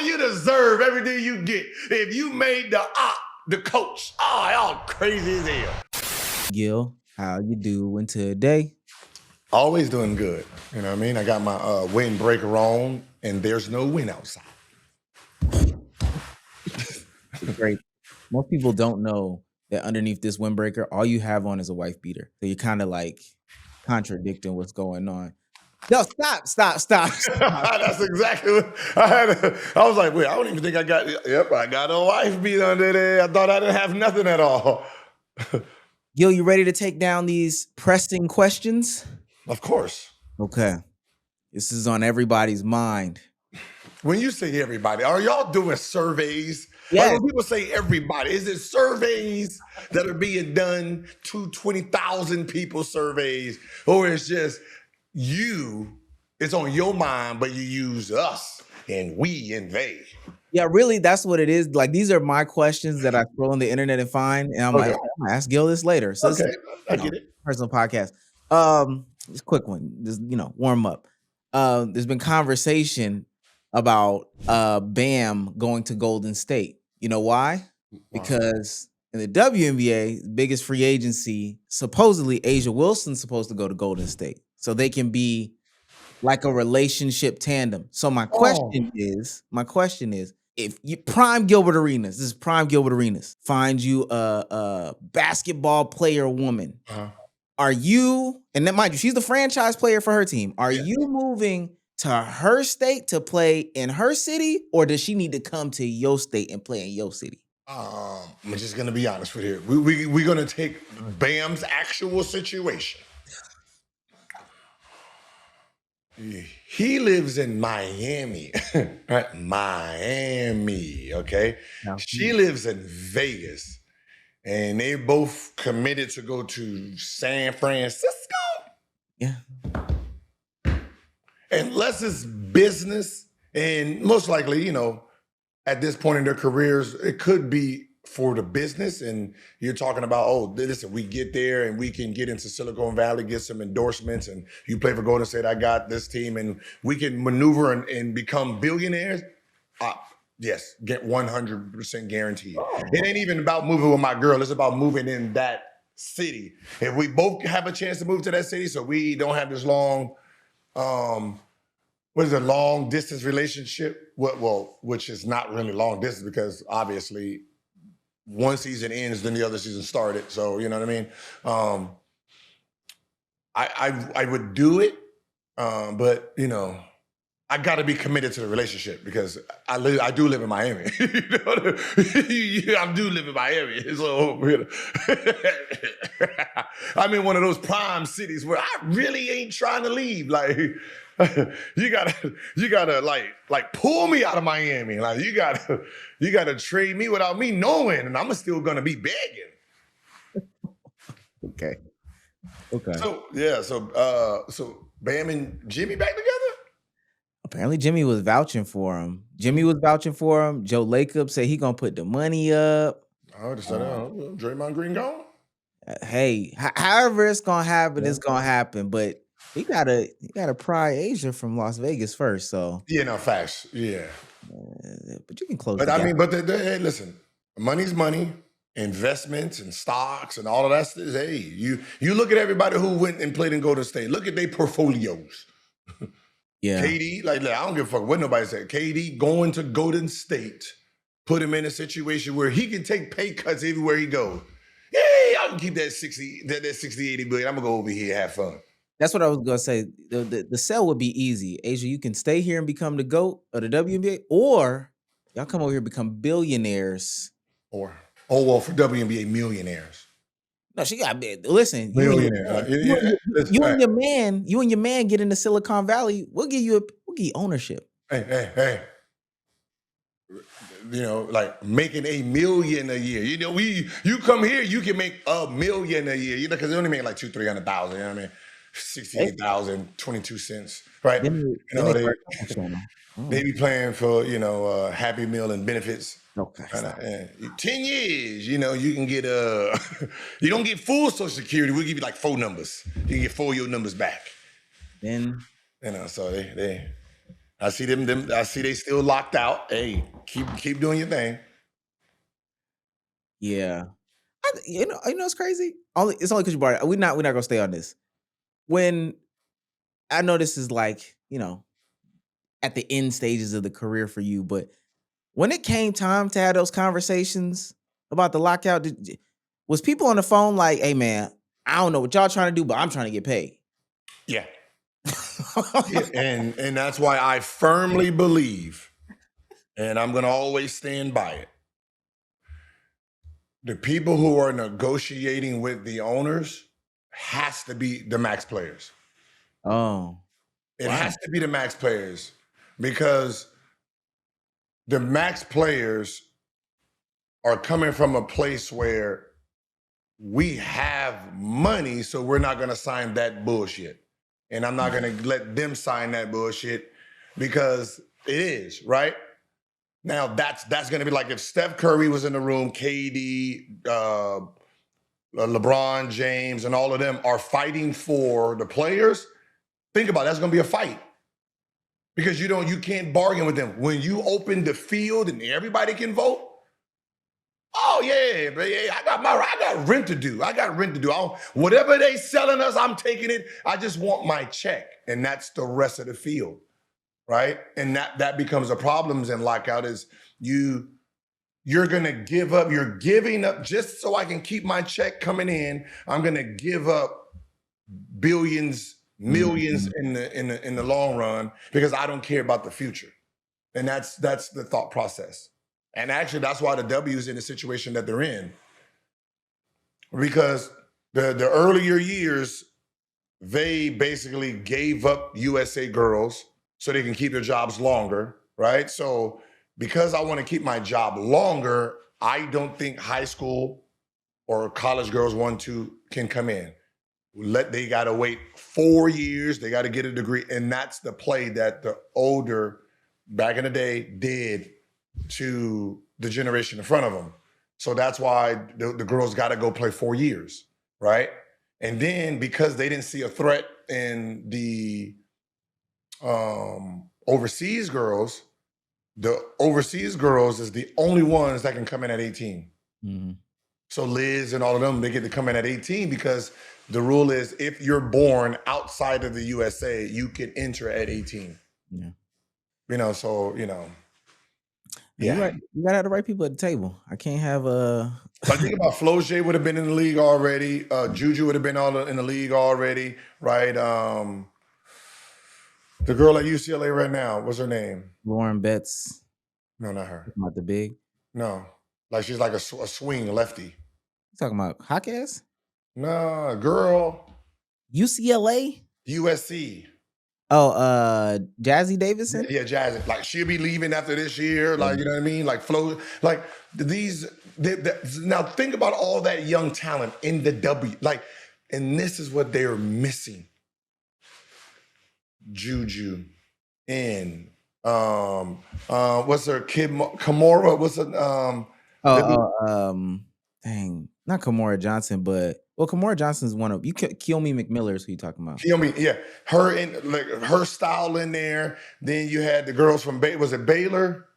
You deserve everything you get. If you made the coach, y'all crazy as hell. Gil, how you doing today? Always doing good. You know what I mean? I got my windbreaker on, and there's no wind outside. Great. Most people don't know that underneath this windbreaker, all you have on is a wife beater. So you're kind of like contradicting what's going on. No, stop. That's exactly what I had. I was like, wait, I don't even think I got. Yep, I got a wife beat under there. I thought I didn't have nothing at all. Gil, you ready to take down these pressing questions? Of course. Okay. This is on everybody's mind. When you say everybody, are y'all doing surveys? Yes. Like when people say everybody, is it surveys that are being done to 20,000 people surveys? Or it's just you, it's on your mind, but you use us and we and they? Yeah, really, that's what it is. Like, these are my questions that I scroll on the internet and find. And I'm like, I'm gonna ask Gil this later. So okay, I get it. Personal podcast. Just a quick one. Just, warm up. There's been conversation about Bam going to Golden State. You know why? Because in the WNBA, biggest free agency, supposedly Asia Wilson's supposed to go to Golden State. So they can be like a relationship tandem. So my question is, if you prime Gilbert Arenas, this is prime Gilbert Arenas, find you a basketball player woman. Are you, and then mind you, she's the franchise player for her team. Are you moving to her state to play in her city, or does she need to come to your state and play in your city? I'm just gonna be honest with you. We're gonna take Bam's actual situation. He lives in Miami, right? Miami, okay? No. She lives in Vegas, and they both committed to go to San Francisco. Yeah. Unless it's business, and most likely, at this point in their careers, it could be for the business. And you're talking about, listen, we get there and we can get into Silicon Valley, get some endorsements, and you play for Golden State, I got this team, and we can maneuver and become billionaires. Yes, get 100% guaranteed. It ain't even about moving with my girl. It's about moving in that city. If we both have a chance to move to that city, so we don't have this long, what is it, long distance relationship? Well, which is not really long distance because obviously one season ends, then the other season started. So, you know what I mean? I would do it, but I got to be committed to the relationship because I do live in Miami. I do live in Miami. So I'm in one of those prime cities where I really ain't trying to leave. Like you gotta like pull me out of Miami. Like you gotta trade me without me knowing, and I'm still gonna be begging. Okay. So Bam and Jimmy back together? Apparently Jimmy was vouching for him. Joe Lacob said he gonna put the money up. Draymond Green gone? Hey, however it's gonna happen, it's gonna happen. But he gotta pry Asia from Las Vegas first. So facts. Yeah. But you can close. But I mean, hey, listen, money's money. Investments and stocks and all of that stuff. Hey, you look at everybody who went and played in Golden State. Look at their portfolios. Yeah. KD, like I don't give a fuck what nobody said. KD going to Golden State, put him in a situation where he can take pay cuts everywhere he goes. Yeah, I can keep that 60, 80 billion. I'm gonna go over here and have fun. That's what I was gonna say. The sell would be easy. Asia, you can stay here and become the GOAT of the WNBA, or y'all come over here and become billionaires. For WNBA millionaires. No, she got big. Listen, you and your man get into Silicon Valley. We'll give you ownership. Hey. Like making $1 million a year. You come here, you can make $1 million a year. Because they only make like $200,000-300,000. You know what I mean? 68,000, 22 cents, right? They be playing for Happy Meal and benefits. Okay. 10 years, you can get you don't get full Social Security. We'll give you like 4 numbers. You can get 4 of your numbers back. Then so they I see them. I see they still locked out. Hey, keep doing your thing. Yeah. It's crazy. It's only because you brought it. We're not gonna stay on this. When I know this is like, at the end stages of the career for you, but when it came time to have those conversations about the lockout, was people on the phone like, "Hey man, I don't know what y'all trying to do, but I'm trying to get paid." Yeah. Yeah, and that's why I firmly believe, and I'm gonna always stand by it. The people who are negotiating with the owners has to be the max players. Oh, It wow. has to be the max players because the max players are coming from a place where we have money, so we're not going to sign that bullshit. And I'm not going to let them sign that bullshit because it is, right? Now that's going to be like if Steph Curry was in the room, KD, LeBron James, and all of them are fighting for the players. Think about it, that's going to be a fight because you can't bargain with them. When you open the field and everybody can vote, oh yeah, but yeah, I got rent to do. Whatever they selling us, I'm taking it. I just want my check, and that's the rest of the field, right? And that becomes a problem in lockout. Is you're gonna give up. You're giving up just so I can keep my check coming in. I'm gonna give up billions, millions in the long run because I don't care about the future, and that's the thought process. And actually, that's why the W is in the situation that they're in. Because the earlier years, they basically gave up USA girls so they can keep their jobs longer, right? So because I want to keep my job longer, I don't think high school or college girls can come in. They got to wait 4 years. They got to get a degree. And that's the play that the older back in the day did to the generation in front of them. So that's why the girls got to go play 4 years, right? And then because they didn't see a threat in the overseas girls, the overseas girls is the only ones that can come in at 18. Mm-hmm. So Liz and all of them, they get to come in at 18 because the rule is if you're born outside of the USA, you can enter at 18. Yeah. So. Yeah. Yeah. Right. You gotta have the right people at the table. I can't have a. So I think about Flau'jae would have been in the league already. Juju would have been in the league already, right? The girl at UCLA right now, what's her name? Lauren Betts. No, not her. Not the big. No, like she's like a swing lefty. You talking about Hawkes? No, girl. UCLA. USC. Oh, Jazzy Davidson. Yeah, Jazzy. Like she'll be leaving after this year. Like you know what I mean? Like Flo. Like these. Now think about all that young talent in the W. Like, and this is what they're missing. Juju and what's her kid Kimora? What's her dang, not Kimora Johnson, but Kimora Johnson's one of you. Kiyomi McMillar is who you talking about? Kiyomi, yeah, her in like her style in there. Then you had the girls from was it Baylor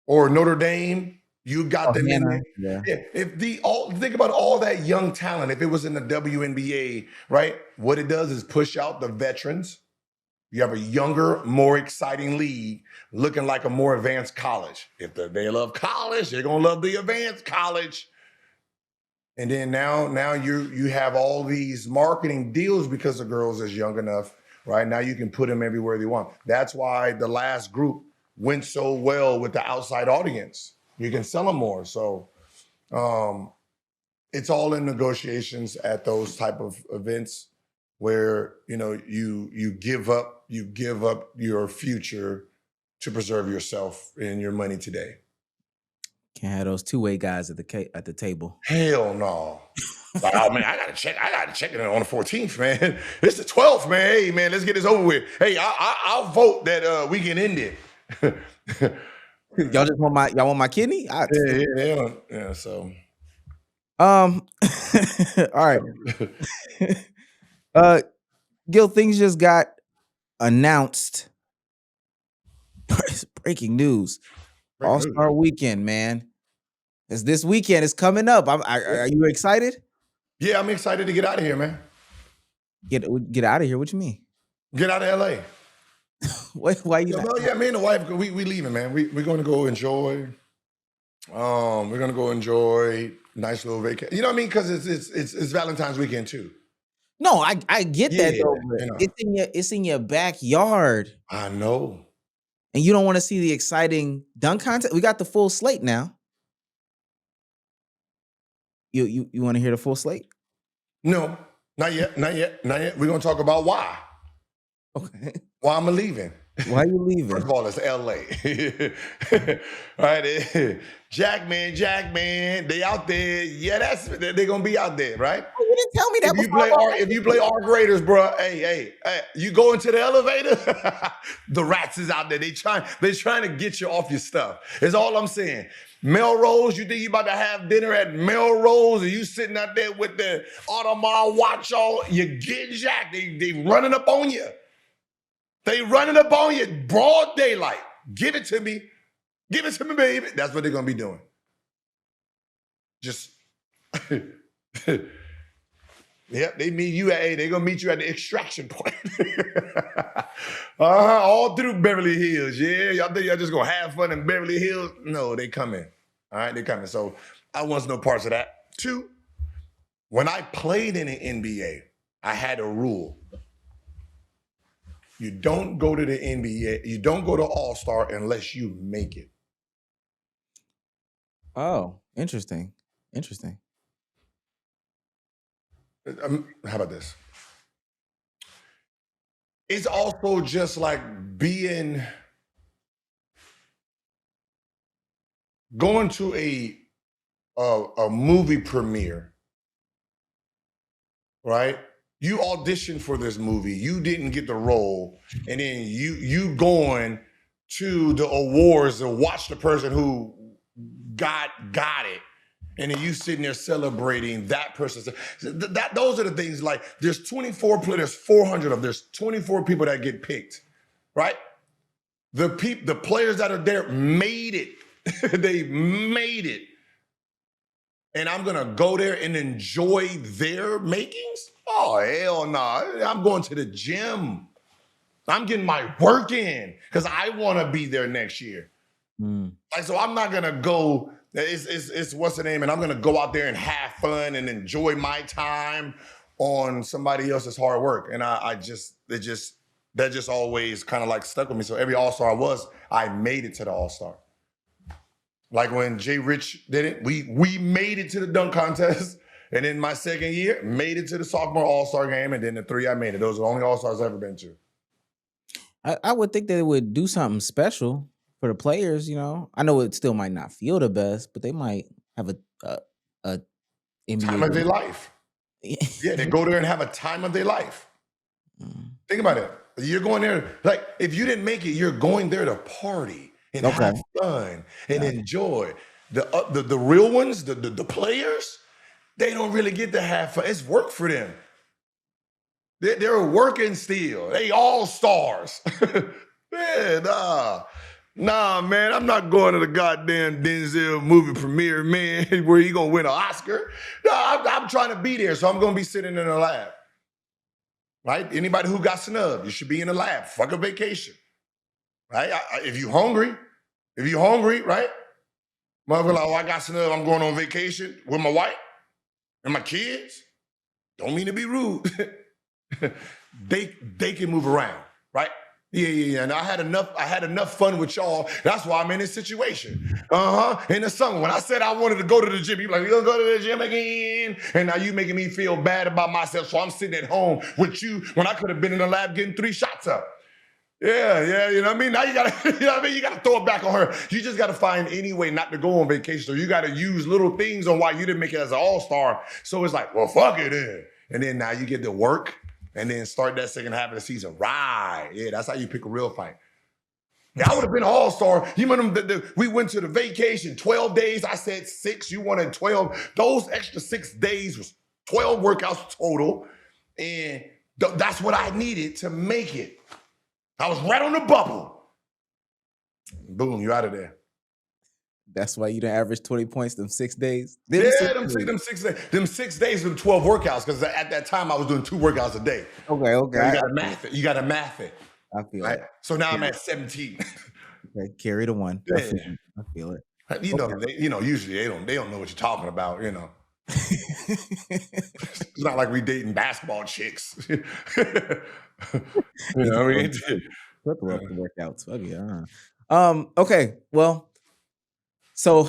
or Notre Dame? You got them in there. Yeah. Think about all that young talent. If it was in the WNBA, right? What it does is push out the veterans. You have a younger, more exciting league looking like a more advanced college. If they love college, they're gonna love the advanced college. And then now you have all these marketing deals because the girls is young enough, right? Now you can put them everywhere they want. That's why the last group went so well with the outside audience. You can sell them more. So it's all in negotiations at those type of events where you give up your future to preserve yourself and your money today. Can't have those two-way guys at the table. Hell no. Like, oh man, I gotta check it on the 14th, man. It's the 12th, man. Hey man, let's get this over with. Hey, I'll vote that we can end it. Y'all just want my kidney? Yeah. So all right. Gil, things just got announced It's breaking news. Breaking news. All-Star Weekend, man. It's this weekend. It's coming up. Are you excited? Yeah, I'm excited to get out of here, man. Get out of here. What you mean? Get out of LA. Why you Yeah, not? well, yeah, me and the wife, we leaving, man. We're going to go enjoy. We're gonna go enjoy nice little vacation. You know what I mean? Because it's Valentine's weekend too. No, I get that Yeah, though, but you know. it's in your backyard, I know. and you don't want to see the exciting dunk contest. We got the full slate now. You want to hear the full slate? No, not yet, not yet, not yet. We're gonna talk about why. Okay. Why I'm leaving. Why you leaving? First of all, it's LA. Right? Jackman, they out there. Yeah, they're gonna be out there, right? You didn't tell me that If you play arc raiders, bro, hey, you go into the elevator, the rats is out there. They're trying to get you off your stuff. That's all I'm saying. Melrose, you think you about to have dinner at Melrose and you sitting out there with the Audemars watch on, you get jacked. They running up on you. They running up on you, broad daylight. Give it to me. Give it to me, baby. That's what they're going to be doing. Just, yep, they're going to meet you at the extraction point. All through Beverly Hills. Yeah, y'all think y'all just going to have fun in Beverly Hills? No, they coming. All right, they coming. So I want no parts of that. 2, when I played in the NBA, I had a rule. You don't go to the NBA, you don't go to All-Star unless you make it. Oh, interesting. How about this? It's also just like going to a movie premiere, right? You auditioned for this movie, you didn't get the role, and then you going to the awards to watch the person who got it, and then you sitting there celebrating that person. Those are the things. Like there's 400 of there's 24 people that get picked, right? The players that are there made it. They made it, and I'm gonna go there and enjoy their makings. Oh, hell no. I'm going to the gym. I'm getting my work in because I want to be there next year. Like, so I'm not going to go, it's what's the name? And I'm going to go out there and have fun and enjoy my time on somebody else's hard work. And that just always kind of like stuck with me. So every All-Star I made it to the All-Star. Like when Jay Rich did it, we made it to the dunk contest. And in my second year, made it to the sophomore All-Star game, and then the 3 I made it. Those are the only All-Stars I've ever been to. I would think they would do something special for the players, you know. I know it still might not feel the best, but they might have a NBA time of their life. Yeah, they go there and have a time of their life. Think about it. You're going there, like, if you didn't make it, you're going there to party and have fun and enjoy. The real ones, the players, they don't really get to have fun. It's work for them. They're working still. They all stars. Man, nah, man. I'm not going to the goddamn Denzel movie premiere, man, where you gonna win an Oscar. No, I'm trying to be there, so I'm gonna be sitting in the lab. Right? Anybody who got snubbed, you should be in the lab. Fuck a vacation. Right? If you hungry, right? Mother like, oh, I got snubbed. I'm going on vacation with my wife and my kids. Don't mean to be rude. They can move around, right? Yeah. And I had enough fun with y'all. That's why I'm in this situation. In the summer, when I said I wanted to go to the gym, you like, you gonna go to the gym again? And now you making me feel bad about myself. So I'm sitting at home with you when I could have been in the lab getting 3 shots up. Yeah, you know what I mean? Now you gotta, you gotta throw it back on her. You just gotta find any way not to go on vacation. So you gotta use little things on why you didn't make it as an all-star. So it's like, well, fuck it then. And then now you get to work and then start that second half of the season. Right. Yeah, that's how you pick a real fight. Yeah, I would have been an all-star. You remember we went to the vacation, 12 days. I said 6, you wanted 12. Those extra 6 days was 12 workouts total. And that's what I needed to make it. I was right on the bubble. Boom, you out of there. That's why you didn't average 20 points them 6 days. Yeah, them 6 days. Them 6 days with 12 workouts, because at that time I was doing 2 workouts a day. Okay. So you gotta math it. You gotta math it. I feel Right? it. So now I'm at 17. Okay, carry the one. Yeah. I feel it. Usually they don't know what you're talking about, It's not like we dating basketball chicks. You know what I mean? Triple up the workouts. Fuck yeah. Okay. Well, so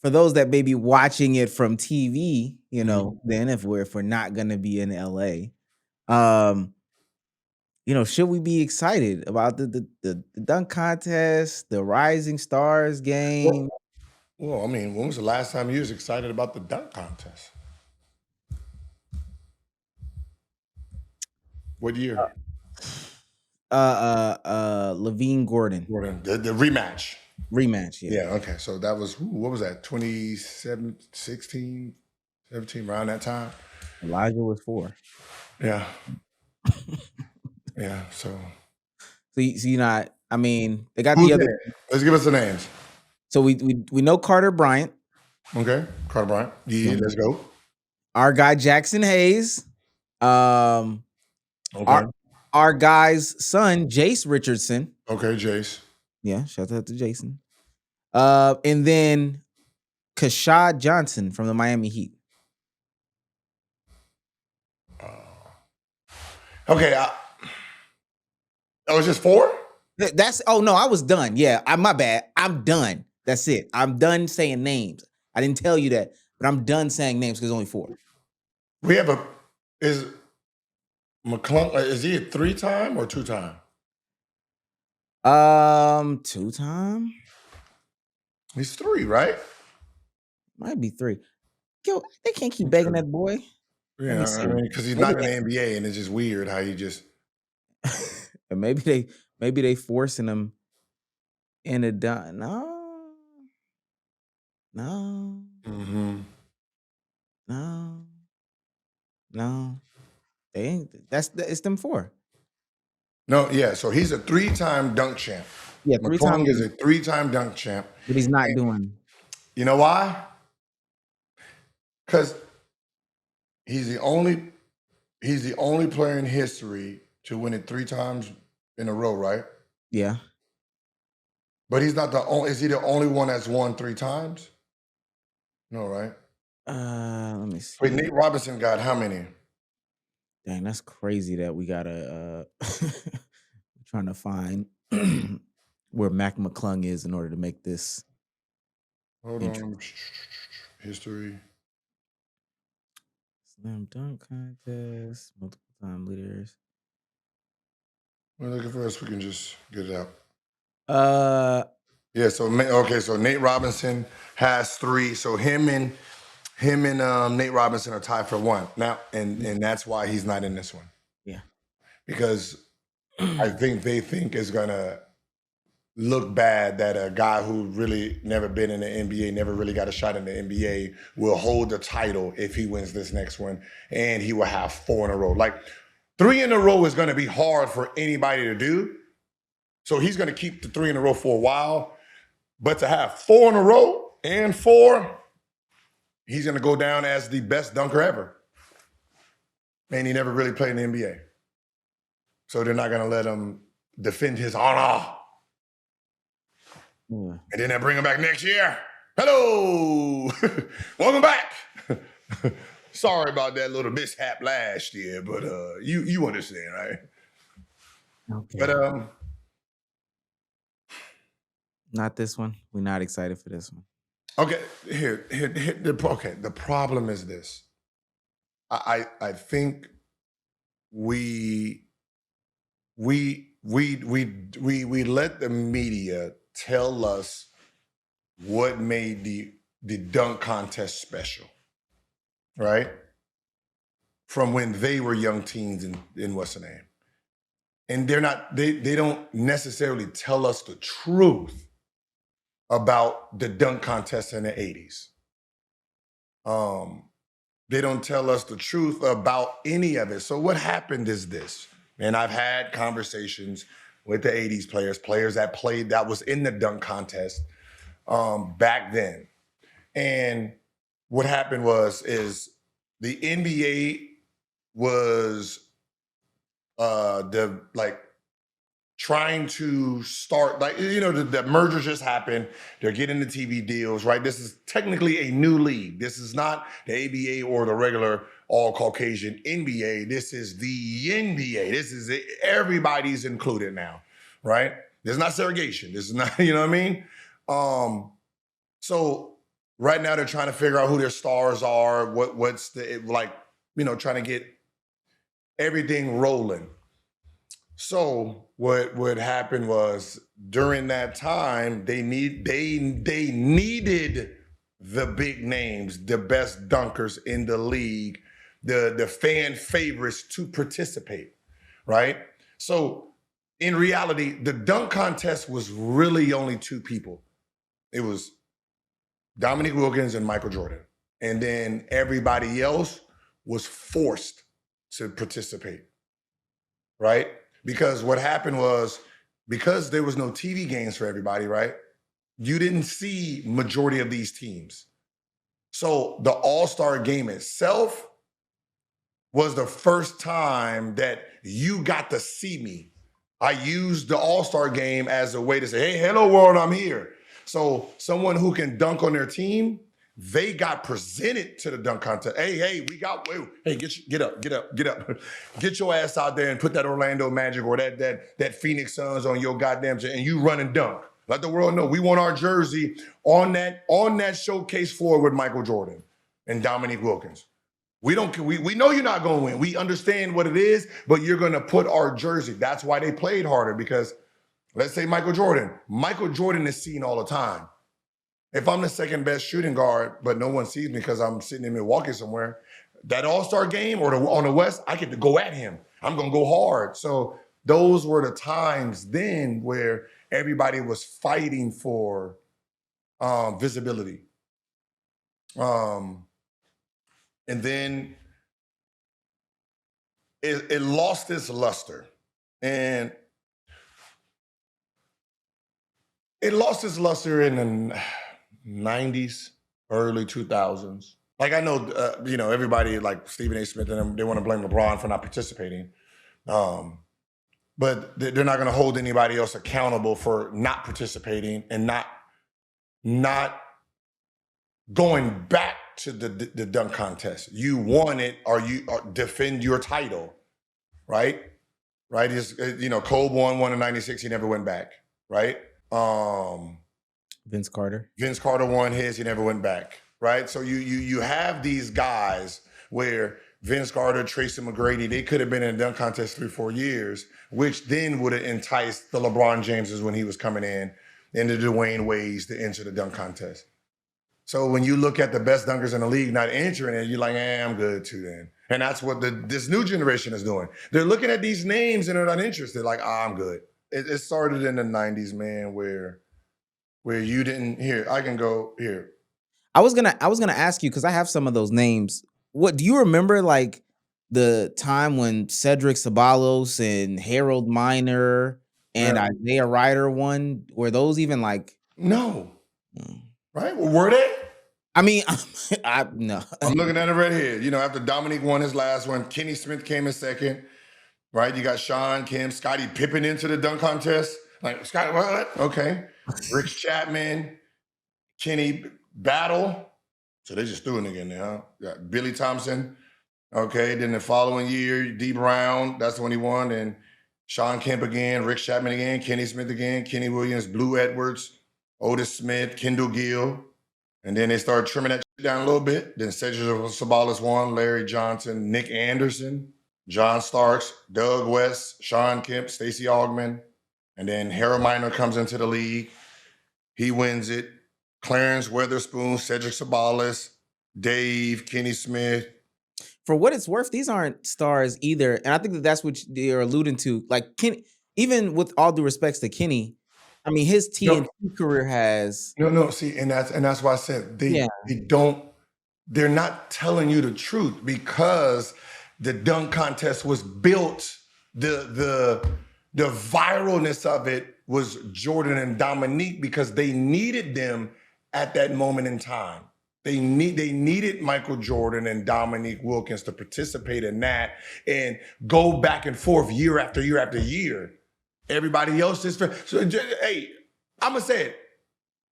for those that may be watching it from TV, then if we're not gonna be in LA, should we be excited about the dunk contest, the Rising Stars game? Well, I mean, when was the last time you was excited about the dunk contest? What year? Levine Gordon The rematch. rematch. Yeah, okay. So that was, what was that? 27, 16, 17, around that time? Elijah was 4. Yeah. Yeah, so. So you not. I mean, they got Who's the other. that? Let's give us the names. So we know Carter Bryant. Okay, Carter Bryant. Yeah, let's go. Our guy Jackson Hayes. Okay. Our guy's son Jace Richardson. Okay, Jace. Yeah, shout out to Jason. And then Kashad Johnson from the Miami Heat. Okay. That was just 4? I was done. Yeah, my bad. I'm done. That's it. I'm done saying names. I didn't tell you that, but I'm done saying names because only 4. We have is McClung, is he a 3-time or 2-time? 2-time. He's 3, right? Might be 3. Yo, they can't keep begging that boy. Yeah, I mean, because he's not in the NBA, and it's just weird how you just. And maybe they forcing him in a dunk. No. Mm-hmm. No. They ain't. It's them 4. No, yeah. So he's a 3-time dunk champ. Yeah, McClung is a 3-time dunk champ. But he's not doing. You know why? Because he's the only player in history to win it 3 times in a row, right? Yeah. But he's not the only. Is he the only one that's won 3 times? No, right? Let me see. Wait, Nate Robinson got how many? Dang, that's crazy that we gotta trying to find where Mac McClung is in order to make this. Hold on. History. Slam dunk contest, multiple time leaders. We're looking for us. We can just get it out. Yeah. So Nate Robinson has 3. So him and Nate Robinson are tied for 1 now, and that's why he's not in this one. Yeah. Because I think they think it's gonna look bad that a guy who really never been in the NBA, never really got a shot in the NBA, will hold the title if he wins this next one, and he will have 4 in a row. Like 3 in a row is going to be hard for anybody to do. So he's going to keep the 3 in a row for a while, but to have 4 in a row and 4, he's going to go down as the best dunker ever. And he never really played in the NBA. So they're not going to let him defend his honor. And then they bring him back next year. Hello. Welcome back. Sorry about that little mishap last year, but you understand, right? Okay. But not this one. We're not excited for this one. Okay, the problem is this. I think we let the media tell us what made the dunk contest special, right? From when they were young teens in what's the name? And they don't necessarily tell us the truth about the dunk contest in the 80s. They don't tell us the truth about any of it. So what happened is this, and I've had conversations with the 80s players that played, that was in the dunk contest back then. And what happened is the NBA was trying to start, the merger just happened. They're getting the TV deals, right? This is technically a new league. This is not the ABA or the regular all Caucasian NBA. This is the NBA. This is it. Everybody's included now, right? There's not segregation. This is not, you know what I mean? So right now they're trying to figure out who their stars are, what's the, trying to get everything rolling. So what happened was during that time, they needed the big names, the best dunkers in the league, the fan favorites to participate, right? So in reality, the dunk contest was really only two people. It was Dominique Wilkins and Michael Jordan. And then everybody else was forced to participate, right? Because what happened was, because there was no TV games for everybody, right? You didn't see majority of these teams. So the All-Star game itself was the first time that you got to see me. I used the All-Star game as a way to say, hey, hello world, I'm here. So someone who can dunk on their team, they got presented to the dunk contest. Hey, get up. Get your ass out there and put that Orlando Magic or that Phoenix Suns on your goddamn, and you run and dunk. Let the world know we want our jersey on that showcase floor with Michael Jordan and Dominique Wilkins. We know you're not going to win. We understand what it is, but you're going to put our jersey. That's why they played harder, because let's say Michael Jordan is seen all the time. If I'm the second best shooting guard, but no one sees me because I'm sitting in Milwaukee somewhere, that All-Star game or on the West, I get to go at him. I'm going to go hard. So those were the times then where everybody was fighting for visibility. And then it lost its luster. And it lost its luster in the 90s, early 2000s. Like, I know, everybody like Stephen A. Smith and them, they want to blame LeBron for not participating. But they're not going to hold anybody else accountable for not participating and not going back to the dunk contest. You won it, or defend your title, right? Right? Kobe won in 96. He never went back, right? Vince Carter won his. He never went back, right? So you have these guys where Vince Carter, Tracy McGrady, they could have been in a dunk contest 3-4 years, which then would have enticed the LeBron Jameses when he was coming in, and the Dwayne Wades to enter the dunk contest. So when you look at the best dunkers in the league not entering it, you're like, I'm good too then. And that's what this new generation is doing. They're looking at these names and they're not interested. Like, I'm good. It started in the 90s, man, where you didn't hear. I can go here. I was gonna ask you, because I have some of those names. What do you remember, like the time when Cedric Ceballos and Harold Miner and Isaiah Ryder won? Were those even like? No. Right? Well, were they? I mean, no. I'm looking at it right here. After Dominique won his last one, Kenny Smith came in second. Right? You got Sean Kemp, Scottie Pippen into the dunk contest. Like, Scottie, what? Okay. Rick Chapman, Kenny Battle. So they just threw a nigga in there, huh? Got Billy Thompson. Okay. Then the following year, D. Brown, that's the one he won. And Sean Kemp again, Rick Chapman again, Kenny Smith again, Kenny Williams, Blue Edwards, Otis Smith, Kendall Gill. And then they started trimming that shit down a little bit. Then Cedric Ceballos won, Larry Johnson, Nick Anderson, John Starks, Doug West, Sean Kemp, Stacey Augmon. And then Harold Miner comes into the league. He wins it. Clarence Weatherspoon, Cedric Ceballos, Dave, Kenny Smith. For what it's worth, these aren't stars either. And I think that's what you're alluding to. Like, Kenny, even with all due respects to Kenny, I mean, his TNT career has... No, see, and that's why I said they're not telling you the truth, because the dunk contest was built, the the viralness of it was Jordan and Dominique because they needed them at that moment in time. They needed Michael Jordan and Dominique Wilkins to participate in that and go back and forth year after year after year. Everybody else is so. Hey, I'm gonna say it.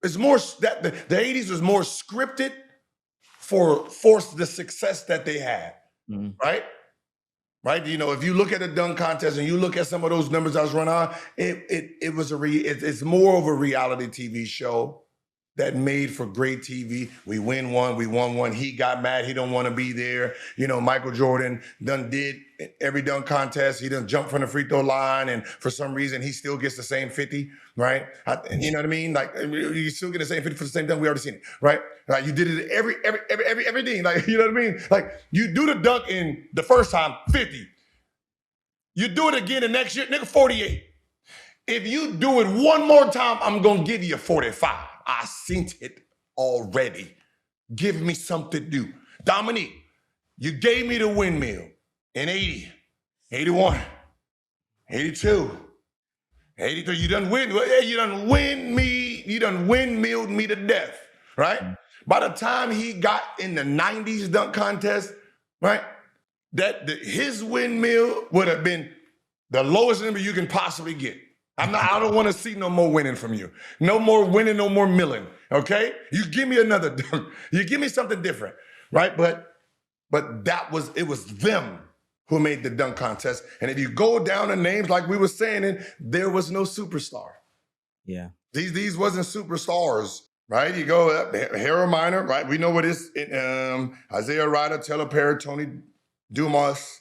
It's more that the 80s was more scripted for the success that they had, right? Right? You know, if you look at the dunk contest and you look at some of those numbers I was running on, it's more of a reality TV show that made for great TV. We win one, we won one. He got mad, he don't want to be there. You know, Michael Jordan done did every dunk contest. He done jumped from the free throw line, and for some reason he still gets the same 50, right? You know what I mean? Like you still get the same 50 for the same dunk. We already seen it, right? Like you did it everything. Like you know what I mean? Like you do the dunk in the first time, 50. You do it again the next year, nigga, 48. If you do it one more time, I'm gonna give you a 45. I seen it already. Give me something new. Dominique, you gave me the windmill in 80, 81, 82, 83. You done windmilled me to death, right? By the time he got in the 90s dunk contest, right? His windmill would have been the lowest number you can possibly get. I don't want to see no more winning from you. No more winning, no more milling. Okay? You give me another dunk. You give me something different. Right? But it was them who made the dunk contest. And if you go down the names like we were saying, there was no superstar. Yeah. These wasn't superstars. Right? You go up, Harold Miner, right? We know what is Isaiah Ryder, Taylor Perry, Tony Dumas,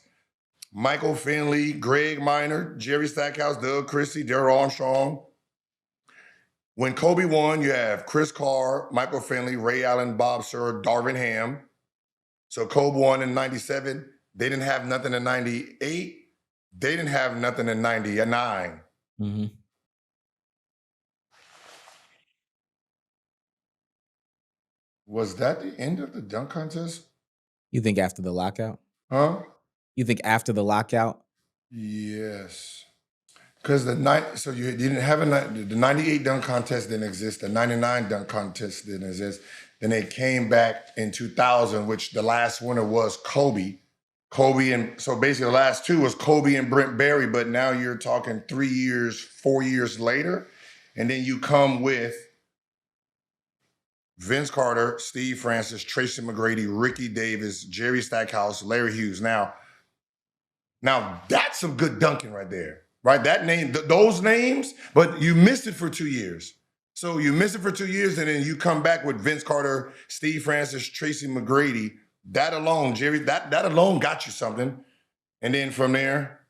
Michael Finley, Greg Minor, Jerry Stackhouse, Doug Christie, Darrell Armstrong. When Kobe won, you have Chris Carr, Michael Finley, Ray Allen, Bob Sir, Darvin Ham. So Kobe won in 97. They didn't have nothing in 98. They didn't have nothing in 99. Mm-hmm. Was that the end of the dunk contest? You think after the lockout? Huh? You think after the lockout? Yes. Because so you didn't have the 98 dunk contest didn't exist. The 99 dunk contest didn't exist. Then they came back in 2000, which the last winner was Kobe. And so basically the last two was Kobe and Brent Barry, but now you're talking 4 years later. And then you come with Vince Carter, Steve Francis, Tracy McGrady, Ricky Davis, Jerry Stackhouse, Larry Hughes. Now that's some good dunking right there, right? That name, those names, but you missed it for 2 years. So you miss it for 2 years, and then you come back with Vince Carter, Steve Francis, Tracy McGrady. That alone, Jerry, that alone got you something. And then from there,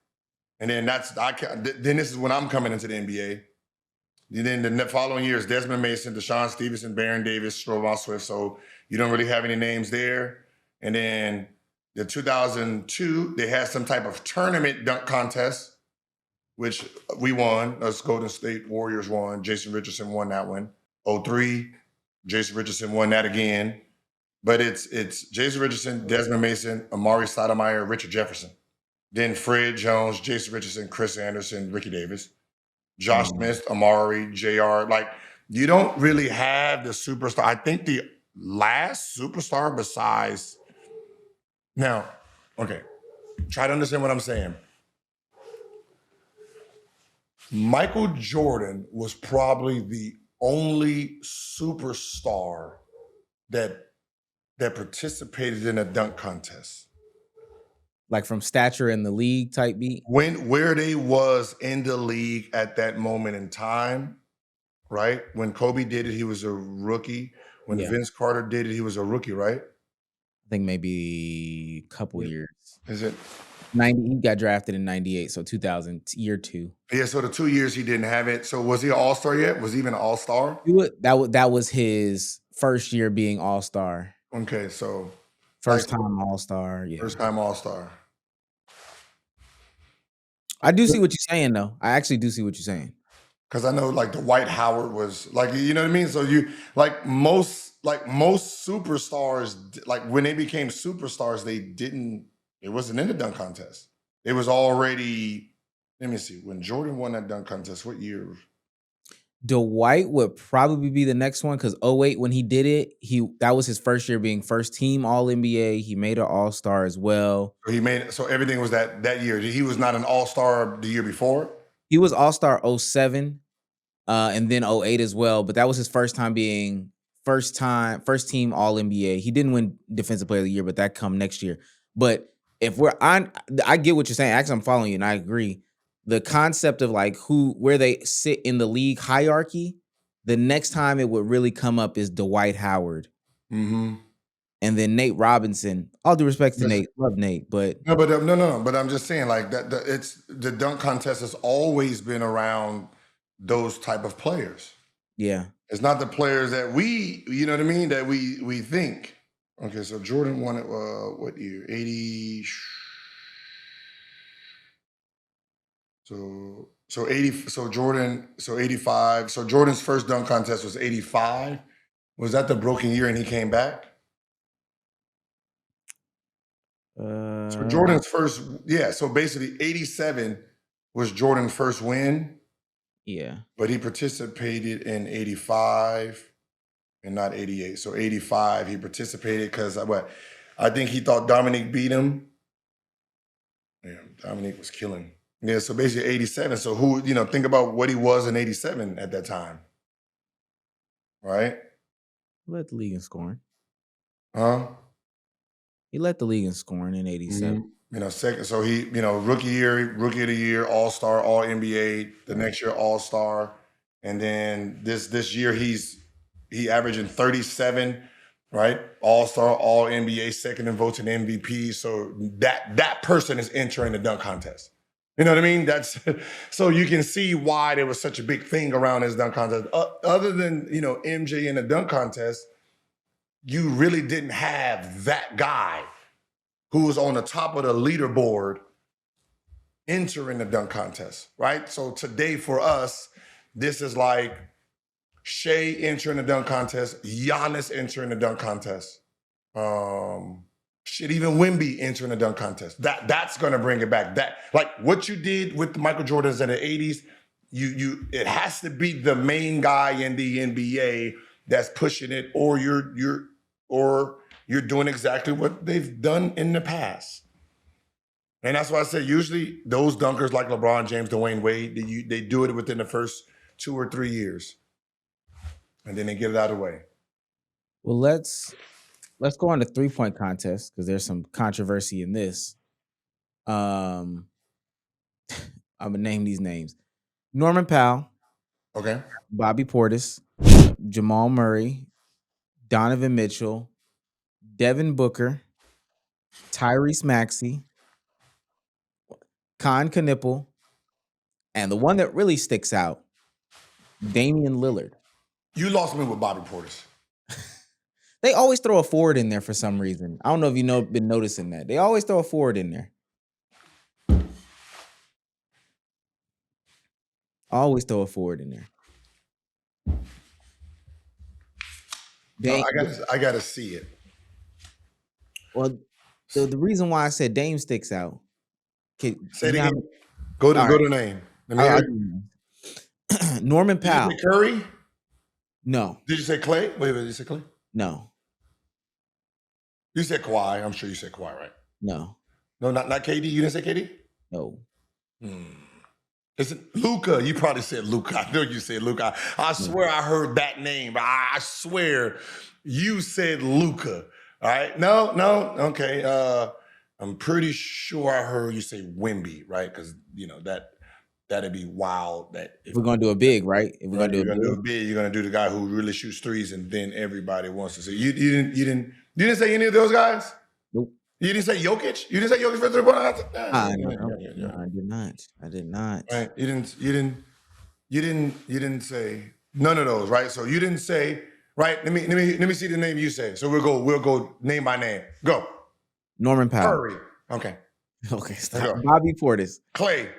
and then then this is when I'm coming into the NBA. And then the following years, Desmond Mason, Deshaun Stevenson, Baron Davis, Stroman Swift. So you don't really have any names there. And then the 2002, they had some type of tournament dunk contest, which we won. Us Golden State Warriors won. Jason Richardson won that one. 03, Jason Richardson won that again. But it's Jason Richardson, Desmond Mason, Amari Stoudemire, Richard Jefferson. Then Fred Jones, Jason Richardson, Chris Anderson, Ricky Davis. Josh Smith, Amari, JR. Like, you don't really have the superstar. I think the last superstar besides... Now, okay, try to understand what I'm saying. Michael Jordan was probably the only superstar that participated in a dunk contest. Like from stature in the league type beat? Where they was in the league at that moment in time, right? When Kobe did it, he was a rookie. When Vince Carter did it, he was a rookie, right? I think maybe a couple years. Is it? 90, he got drafted in 98, so 2000, year 2. Yeah, so the 2 years he didn't have it. So was he an all-star yet? Was he even an all-star? That was his first year being all-star. Okay, so... First time all-star, yeah. First time all-star. I do see what you're saying, though. I actually do see what you're saying. Because I know, like, the Dwight Howard was, like, you know what I mean? So you, like most superstars, like, when they became superstars, it wasn't in the dunk contest. It was already Let me see. When Jordan won that dunk contest, what year? Dwight would probably be the next one because 08 when he did it, that was his first year being first team All NBA. He made an All Star as well. He made so everything was that year. He was not an All Star the year before. He was All Star 07 and then 08 as well. But that was his first time being first team All NBA. He didn't win Defensive Player of the Year, but that come next year. But if we're on, I get what you're saying. Actually, I'm following you, and I agree. The concept of like where they sit in the league hierarchy, the next time it would really come up is Dwight Howard. Mm-hmm. And then Nate Robinson. All due respect to Nate, love Nate, but no. But I'm just saying, like that. It's the dunk contest has always been around those type of players. Yeah, it's not the players that you know what I mean, that we think. Okay, so Jordan won it. What year? 80. So 80. So Jordan. So 85. So Jordan's first dunk contest was 85. Was that the broken year and he came back? So Jordan's first, so basically 87 was Jordan's first win. Yeah. But he participated in 85 and not 88. So 85, he participated because I think he thought Dominique beat him. Yeah, Dominique was killing. Yeah, so basically 87. So think about what he was in 87 at that time. Right? Led the league in scoring. Huh? He led the league in scoring in 87. Mm-hmm. Second. So he, rookie of the year, All-Star, All NBA. The next year, All-Star, and then this year he averaging 37, right? All-Star, All NBA, second in votes and MVP. So that person is entering the dunk contest. You know what I mean? That's so you can see why there was such a big thing around his dunk contest. Other than MJ in the dunk contest, you really didn't have that guy who was on the top of the leaderboard entering the dunk contest, right? So today for us, this is like Shea entering the dunk contest, Giannis entering the dunk contest, even Wemby entering the dunk contest. That's gonna bring it back. That, like what you did with the Michael Jordans in the 80s, it has to be the main guy in the NBA that's pushing it, or you're doing exactly what they've done in the past. And that's why I say usually those dunkers like LeBron James, Dwayne Wade, they do it within the first 2 or 3 years. And then they get it out of the way. Well, let's go on to 3-point contest because there's some controversy in this. I'm gonna name these names: Norman Powell, okay, Bobby Portis, Jamal Murray, Donovan Mitchell, Devin Booker, Tyrese Maxey, Con Knipple, and the one that really sticks out, Damian Lillard. You lost me with Bobby Portis. They always throw a forward in there for some reason. I don't know if been noticing that. They always throw a forward in there. Always throw a forward in there. No, I gotta see it. Well, the reason why I said Dame sticks out. Say it again. Go to name. Let me hear it. Norman Powell. Did you say Curry? No. Did you say Clay? Wait, did you say Clay? No. You said Kawhi. I'm sure you said Kawhi, right? No. No, not KD. You didn't say KD? No. Is it Luka? You probably said Luka. I know you said Luka. I swear I heard that name. I swear you said Luka. All right. No. Okay. I'm pretty sure I heard you say Wemby, right? Because that'd be wild. That if we're gonna do a big, right? If we're gonna do a big, you're gonna do the guy who really shoots threes, and then everybody wants to say you didn't say any of those guys. Nope. You didn't say Jokic. You didn't say Jokic for 3-point. I did not. Right. You didn't say none of those, right? So you didn't say, right? Let me see the name you say. So we'll go name by name. Go. Norman Powell. Curry. Okay. Okay. Stop. Bobby Portis. Clay.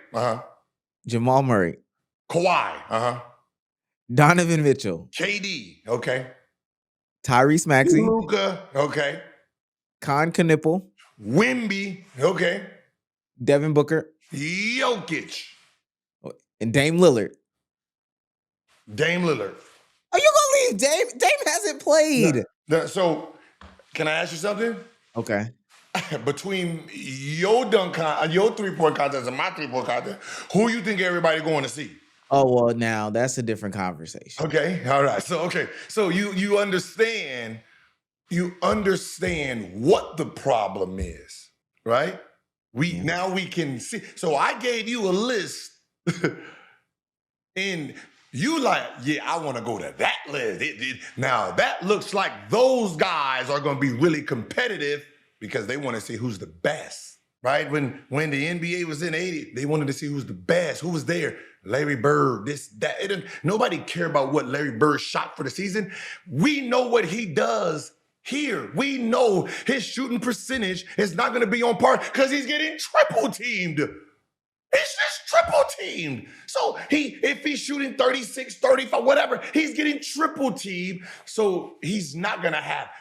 Jamal Murray. Kawhi. Donovan Mitchell. KD. Okay. Tyrese Maxey. Luka. Okay. Con Knipple. Wemby. Okay. Devin Booker. Jokic. and Dame Lillard. Dame Lillard. Are you gonna leave Dame? Dame hasn't played. So, can I ask you something? Okay. Between your your 3-point contest and my 3-point contest, who you think everybody going to see? Oh well, now that's a different conversation. Okay, all right. So you understand what the problem is, right? Now we can see. So I gave you a list, and you like, yeah, I want to go to that list. Now that looks like those guys are going to be really competitive because they want to see who's the best, right? When the NBA was in '80, they wanted to see who's the best, who was there. Larry Bird, this, that. Nobody care about what Larry Bird shot for the season. We know what he does here. We know his shooting percentage is not going to be on par because he's getting triple teamed. He's just triple teamed. So if he's shooting 36, 35, whatever, he's getting triple teamed. So he's not going to have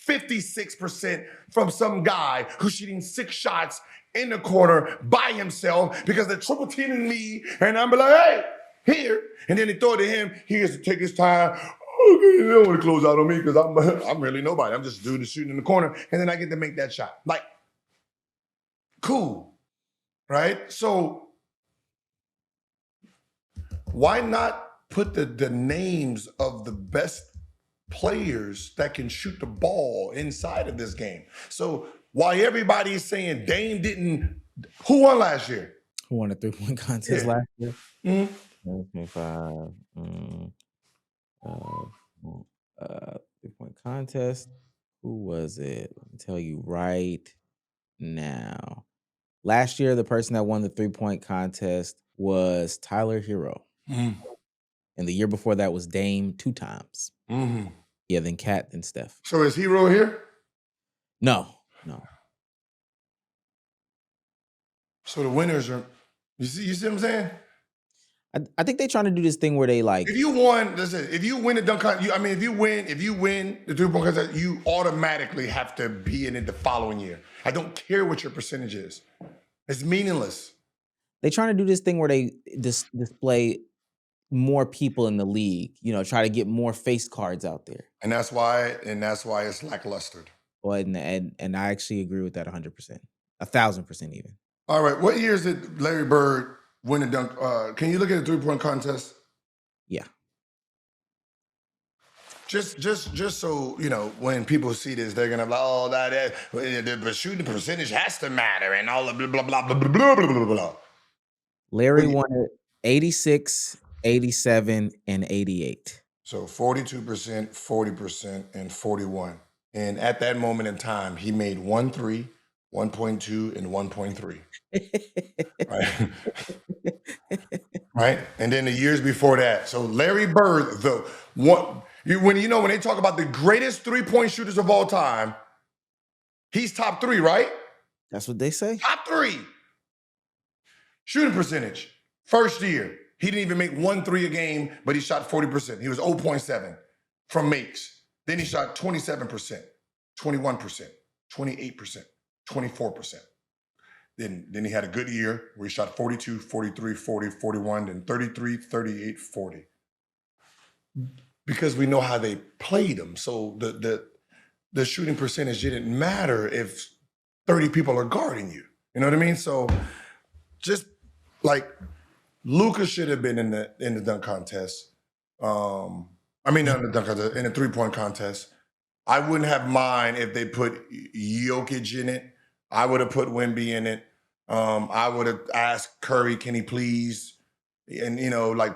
56% from some guy who's shooting 6 shots in the corner by himself because they're triple teaming me. And I'm like, hey, here. And then they throw it to him. He has to take his time. Okay, they don't want to close out on me because I'm really nobody. I'm just a dude shooting in the corner. And then I get to make that shot. Like, cool. Right? So why not put the names of the best players that can shoot the ball inside of this game? So why everybody is saying Dame didn't, who won last year? Who won a 3-point contest last year? 25. 3-point contest. Who was it? Let me tell you right now. Last year, the person that won the 3-point contest was Tyler Hero. And the year before that was Dame 2 times. Yeah, then Cat, then Steph. So is Hero here? No. So the winners are, you see what I'm saying? I think they're trying to do this thing where they like. If you win the dunk contest, if you win the 3-point contest, you automatically have to be in it the following year. I don't care what your percentage is. It's meaningless. They're trying to do this thing where they display more people in the league, try to get more face cards out there. And that's why it's lackluster. Well, and I actually agree with that 100%. 1,000% even. All right. What years did Larry Bird win the dunk? Can you look at the 3-point contest? Yeah. Just so when people see this, they're gonna be like, oh, the shooting percentage has to matter and all the blah blah blah blah blah blah blah blah. Larry won it 86, 87, and 88. So 42%, 40%, and 41. And at that moment in time, he made 1.3, 1.2, and 1.3. Right. Right. And then the years before that. So Larry Bird, when they talk about the greatest 3-point shooters of all time, he's top 3, right? That's what they say. Top 3. Shooting percentage. First year, he didn't even make 1 3 a game, but he shot 40%. He was 0.7 from makes. Then he shot 27%, 21%, 28%, 24%. Then he had a good year where he shot 42, 43, 40, 41, then 33, 38, 40. Because we know how they played him. So the shooting percentage didn't matter if 30 people are guarding you. You know what I mean? So just like Luka should have been in the dunk contest. Not in the dunk contest, in the 3-point contest. I wouldn't have mind if they put Jokic in it. I would have put Wemby in it. I would have asked Curry, can he please? And,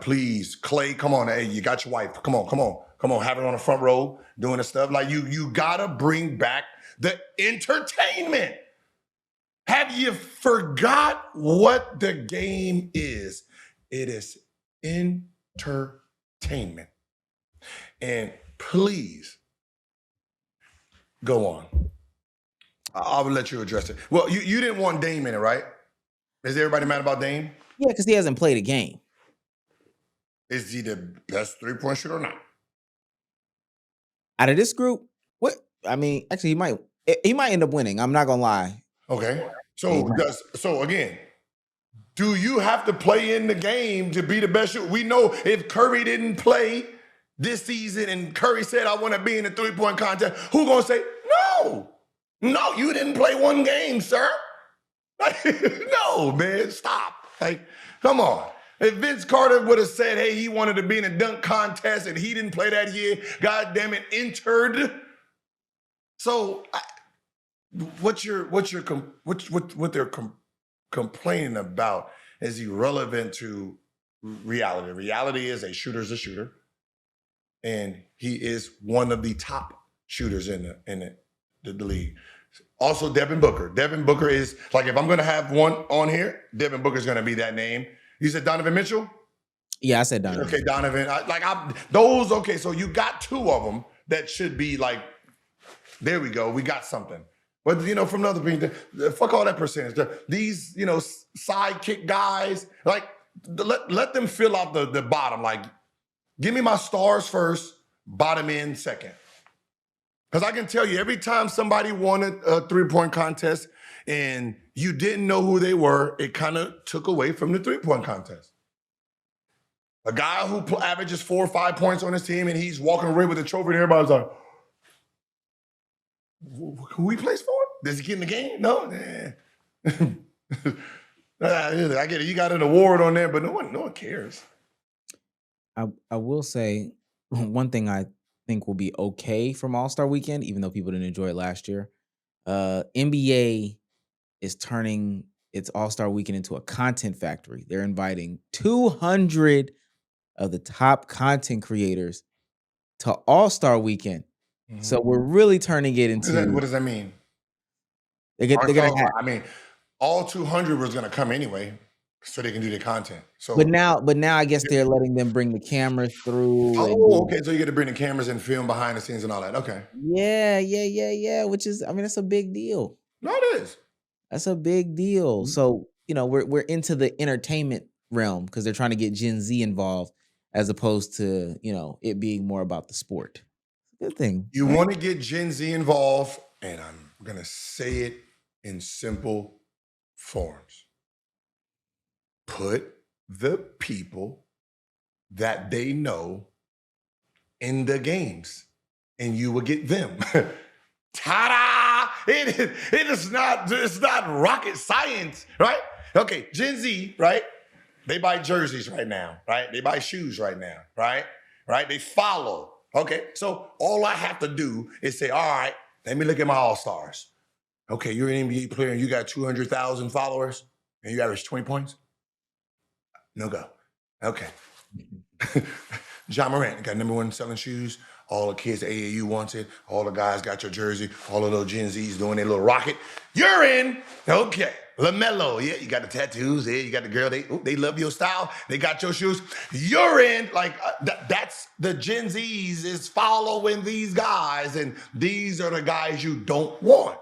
please, Clay, come on. Hey, you got your wife. Come on. Have her on the front row doing the stuff. Like, you got to bring back the entertainment. Have you forgot what the game is? It is entertainment. And please, go on. I will let you address it. Well, you didn't want Dame in it, right? Is everybody mad about Dame? Yeah, because he hasn't played a game. Is he the best 3-point shooter or not? Out of this group, what? I mean, actually, he might end up winning. I'm not gonna lie. Okay. So again, Do you have to play in the game to be the best shooter? We know if Curry didn't play this season and Curry said, I want to be in the three-point contest, who going to say, no, you didn't play one game, sir. No, man, stop. Like, come on. If Vince Carter would have said, hey, he wanted to be in a dunk contest and he didn't play that year, God damn it, entered. So what they're complaining about is irrelevant to reality. Reality is a shooter's a shooter, and he is one of the top shooters in the league. Also, Devin Booker. Devin Booker is, like, if I'm going to have one on here, Devin Booker's going to be that name. You said Donovan Mitchell? Yeah, I said Donovan. Okay, Donovan. Okay, so you got two of them that should be like, there we go, we got something. But, from another point, fuck all that percentage. These, sidekick guys, like, let them fill out the bottom. Like, give me my stars first, bottom end second. Because I can tell you, every time somebody won a three-point contest and you didn't know who they were, it kind of took away from the three-point contest. A guy who averages 4 or 5 points on his team and he's walking away with a trophy and everybody's like, who he plays for? Does he get in the game? No. I get it. You got an award on there, but no one cares. I will say one thing I think will be okay from All-Star Weekend, even though people didn't enjoy it last year. NBA is turning its All-Star Weekend into a content factory. They're inviting 200 of the top content creators to All-Star Weekend. Mm-hmm. So we're really turning it into... What does that mean? They're gonna have, I mean, all 200 was going to come anyway, so they can do their content. So, but now I guess they're letting them bring the cameras through. Okay. So you get to bring the cameras and film behind the scenes and all that. Okay. Yeah. Which is, that's a big deal. No, it is. That's a big deal. Mm-hmm. So we're into the entertainment realm because they're trying to get Gen Z involved, as opposed to it being more about the sport. Good thing. You want to get Gen Z involved, and I'm gonna say it in simple forms. Put the people that they know in the games, and you will get them. Ta-da! It's not rocket science, right? Okay, Gen Z, right? They buy jerseys right now, right? They buy shoes right now, right? Right? They follow. Okay, so all I have to do is say, all right, let me look at my all-stars. Okay, you're an NBA player and you got 200,000 followers and you average 20 points? No go. Okay. John Morant got #1 selling shoes. All the kids at AAU wants it. All the guys got your jersey. All of those Gen Zs doing their little rocket. You're in. Okay. LaMelo. Yeah, you got the tattoos. Yeah, you got the girl. They love your style. They got your shoes. You're in. Like, that's the Gen Zs is following these guys. And these are the guys you don't want.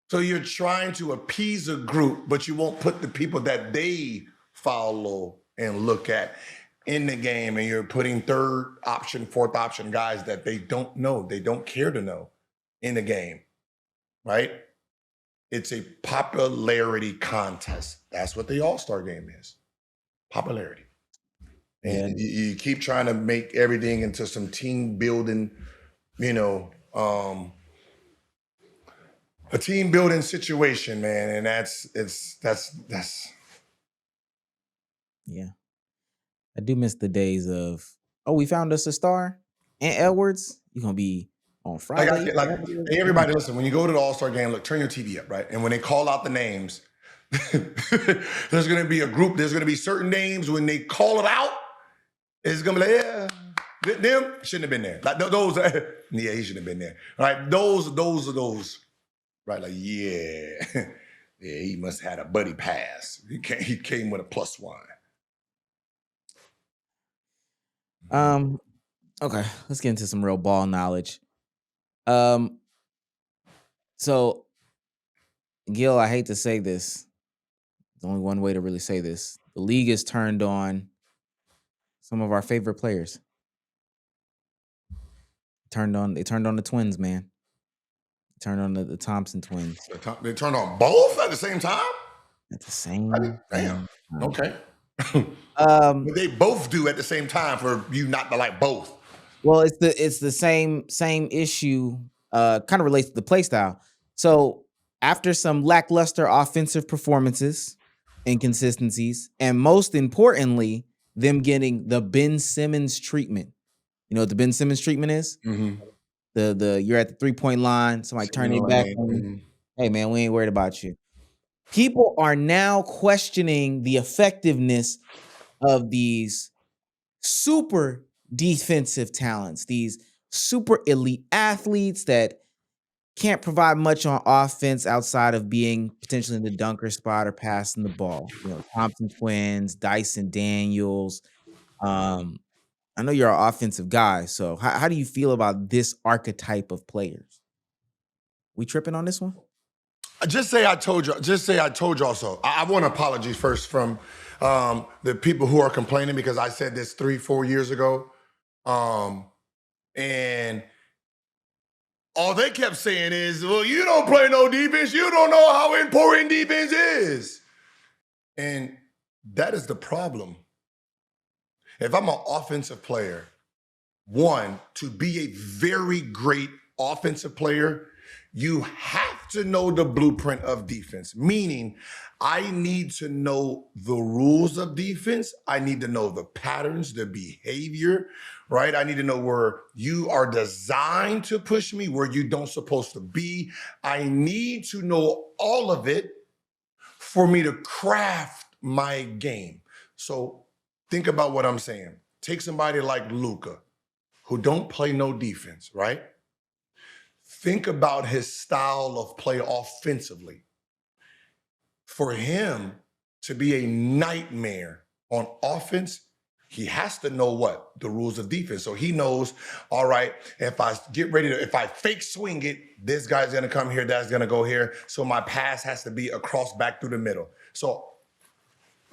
So you're trying to appease a group, but you won't put the people that they follow and look at in the game, and you're putting third option, fourth option guys that they don't know, they don't care to know in the game, right? It's a popularity contest. That's what the All-Star game is, popularity. And you keep trying to make everything into some team building, a team building situation, man. And that's. Yeah. I do miss the days of, we found us a star. And Edwards, you're going to be on Friday. Hey, everybody, listen, when you go to the All-Star game, look, turn your TV up, right? And when they call out the names, there's going to be a group, there's going to be certain names when they call it out, it's going to be like, yeah, them shouldn't have been there. Like those, yeah, he shouldn't have been there. Right? Those are those, right? Like, yeah, he must have had a buddy pass. He came with a +1. Okay, let's get into some real ball knowledge. So, Gil, I hate to say this. There's only one way to really say this. The league has turned on some of our favorite players. They turned on the Twins, man. They turned on the Thompson Twins. They turned on both at the same time? at the I mean, same damn. time. Okay. Um, But they both do at the same time for you not to like both. well, it's the same issue. Kind of relates to the play style. So after some lackluster offensive performances, inconsistencies, and most importantly, them getting the Ben Simmons treatment. You know what the Ben Simmons treatment is? Mm-hmm. The you're at the 3-point line, somebody turn their back on you. Mm-hmm. Hey man, we ain't worried about you. People are now questioning the effectiveness of these super defensive talents, these super elite athletes that can't provide much on offense outside of being potentially in the dunker spot or passing the ball. You know, Thompson Twins, Dyson Daniels. Um, I know you're an offensive guy, so how do you feel about this archetype of players? We tripping on this one? Just say I told you. Just say I told y'all so. I want apologies first from the people who are complaining because I said this 3-4 years ago, and all they kept saying is, "Well, you don't play no defense. You don't know how important defense is," and that is the problem. If I'm an offensive player, one, to be a very great offensive player, you have to know the blueprint of defense, meaning I need to know the rules of defense. I need to know the patterns, the behavior, right? I need to know where you are designed to push me, where you don't supposed to be. I need to know all of it for me to craft my game. So think about what I'm saying. Take somebody like Luka, who don't play no defense, right? Think about his style of play offensively. For him to be a nightmare on offense, he has to know what? The rules of defense. So he knows, all right, if I get ready to, if I fake swing it, this guy's gonna come here, that's gonna go here. So my pass has to be across back through the middle. So,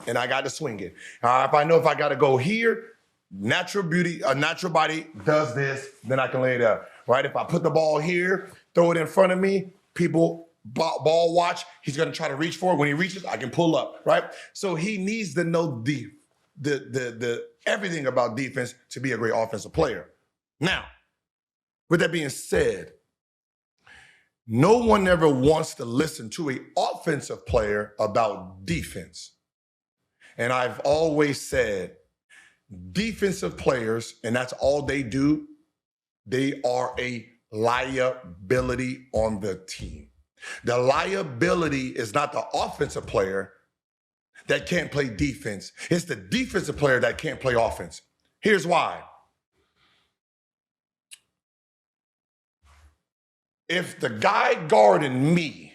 and I got to swing it. If I know if I got to go here, natural body does this, then I can lay it up, right? If I put the ball here, throw it in front of me, people ball watch, he's going to try to reach for it. When he reaches, I can pull up, right? So he needs to know the everything about defense to be a great offensive player. Now, with that being said, no one ever wants to listen to an offensive player about defense. And I've always said, defensive players, and that's all they do, they are a liability on the team. The liability is not the offensive player that can't play defense. It's the defensive player that can't play offense. Here's why. If the guy guarding me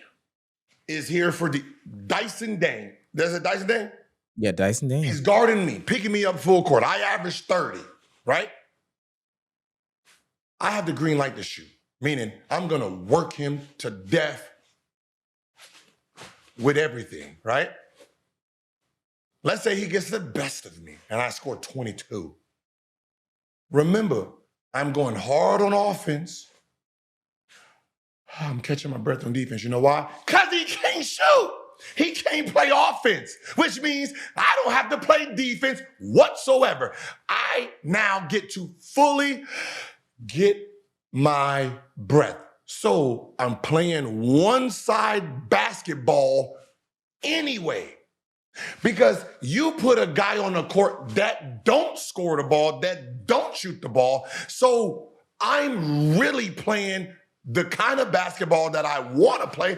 is here for the Dyson Dane, there's a Dyson Dane? Yeah, Dyson Daniels. He's guarding me, picking me up full court. I average 30, right? I have the green light to shoot, meaning I'm going to work him to death with everything, right? Let's say he gets the best of me and I score 22. Remember, I'm going hard on offense. I'm catching my breath on defense. You know why? Because he can't shoot. He can't play offense, which means I don't have to play defense whatsoever. I now get to fully get my breath. So I'm playing one side basketball anyway. Because you put a guy on the court that don't score the ball, that don't shoot the ball. So I'm really playing the kind of basketball that I want to play,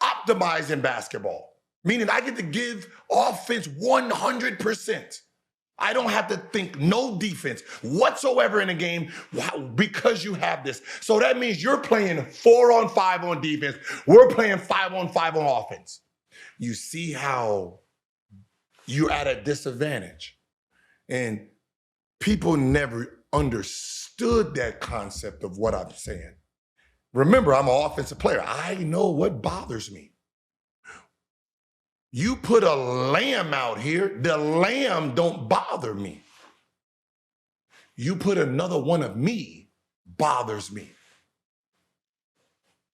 optimizing basketball, meaning I get to give offense 100%. I don't have to think no defense whatsoever in a game because you have this. So that means you're playing 4-on-5 on defense. We're playing 5-on-5 on offense. You see how you're at a disadvantage. And people never understood that concept of what I'm saying. Remember, I'm an offensive player. I know what bothers me. You put a lamb out here, the lamb don't bother me. You put another one of me, bothers me.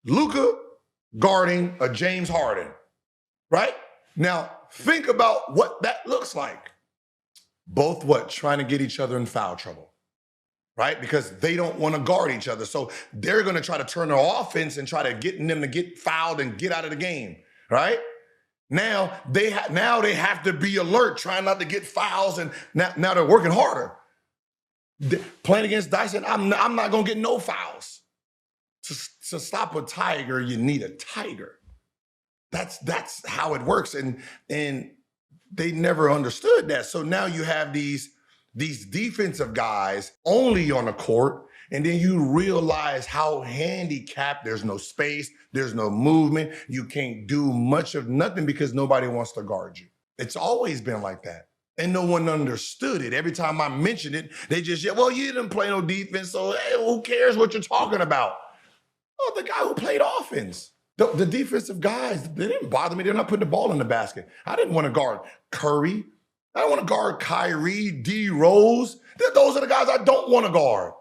Luka guarding a James Harden, right? Now, think about what that looks like. Both what? Trying to get each other in foul trouble, right? Because they don't want to guard each other. So they're going to try to turn their offense and try to get them to get fouled and get out of the game, right? Now they have to be alert, trying not to get fouls, and now they're working harder. Playing against Dyson, I'm not going to get no fouls. To stop a tiger, you need a tiger. That's how it works, and they never understood that. So now you have these defensive guys only on the court, and then you realize how handicapped. There's no space, there's no movement. You can't do much of nothing because nobody wants to guard you. It's always been like that. And no one understood it. Every time I mentioned it, they just, well, you didn't play no defense, so hey, who cares what you're talking about? Oh, the guy who played offense. The defensive guys, they didn't bother me. They're not putting the ball in the basket. I didn't want to guard Curry. I don't want to guard Kyrie, D. Rose. Those are the guys I don't want to guard.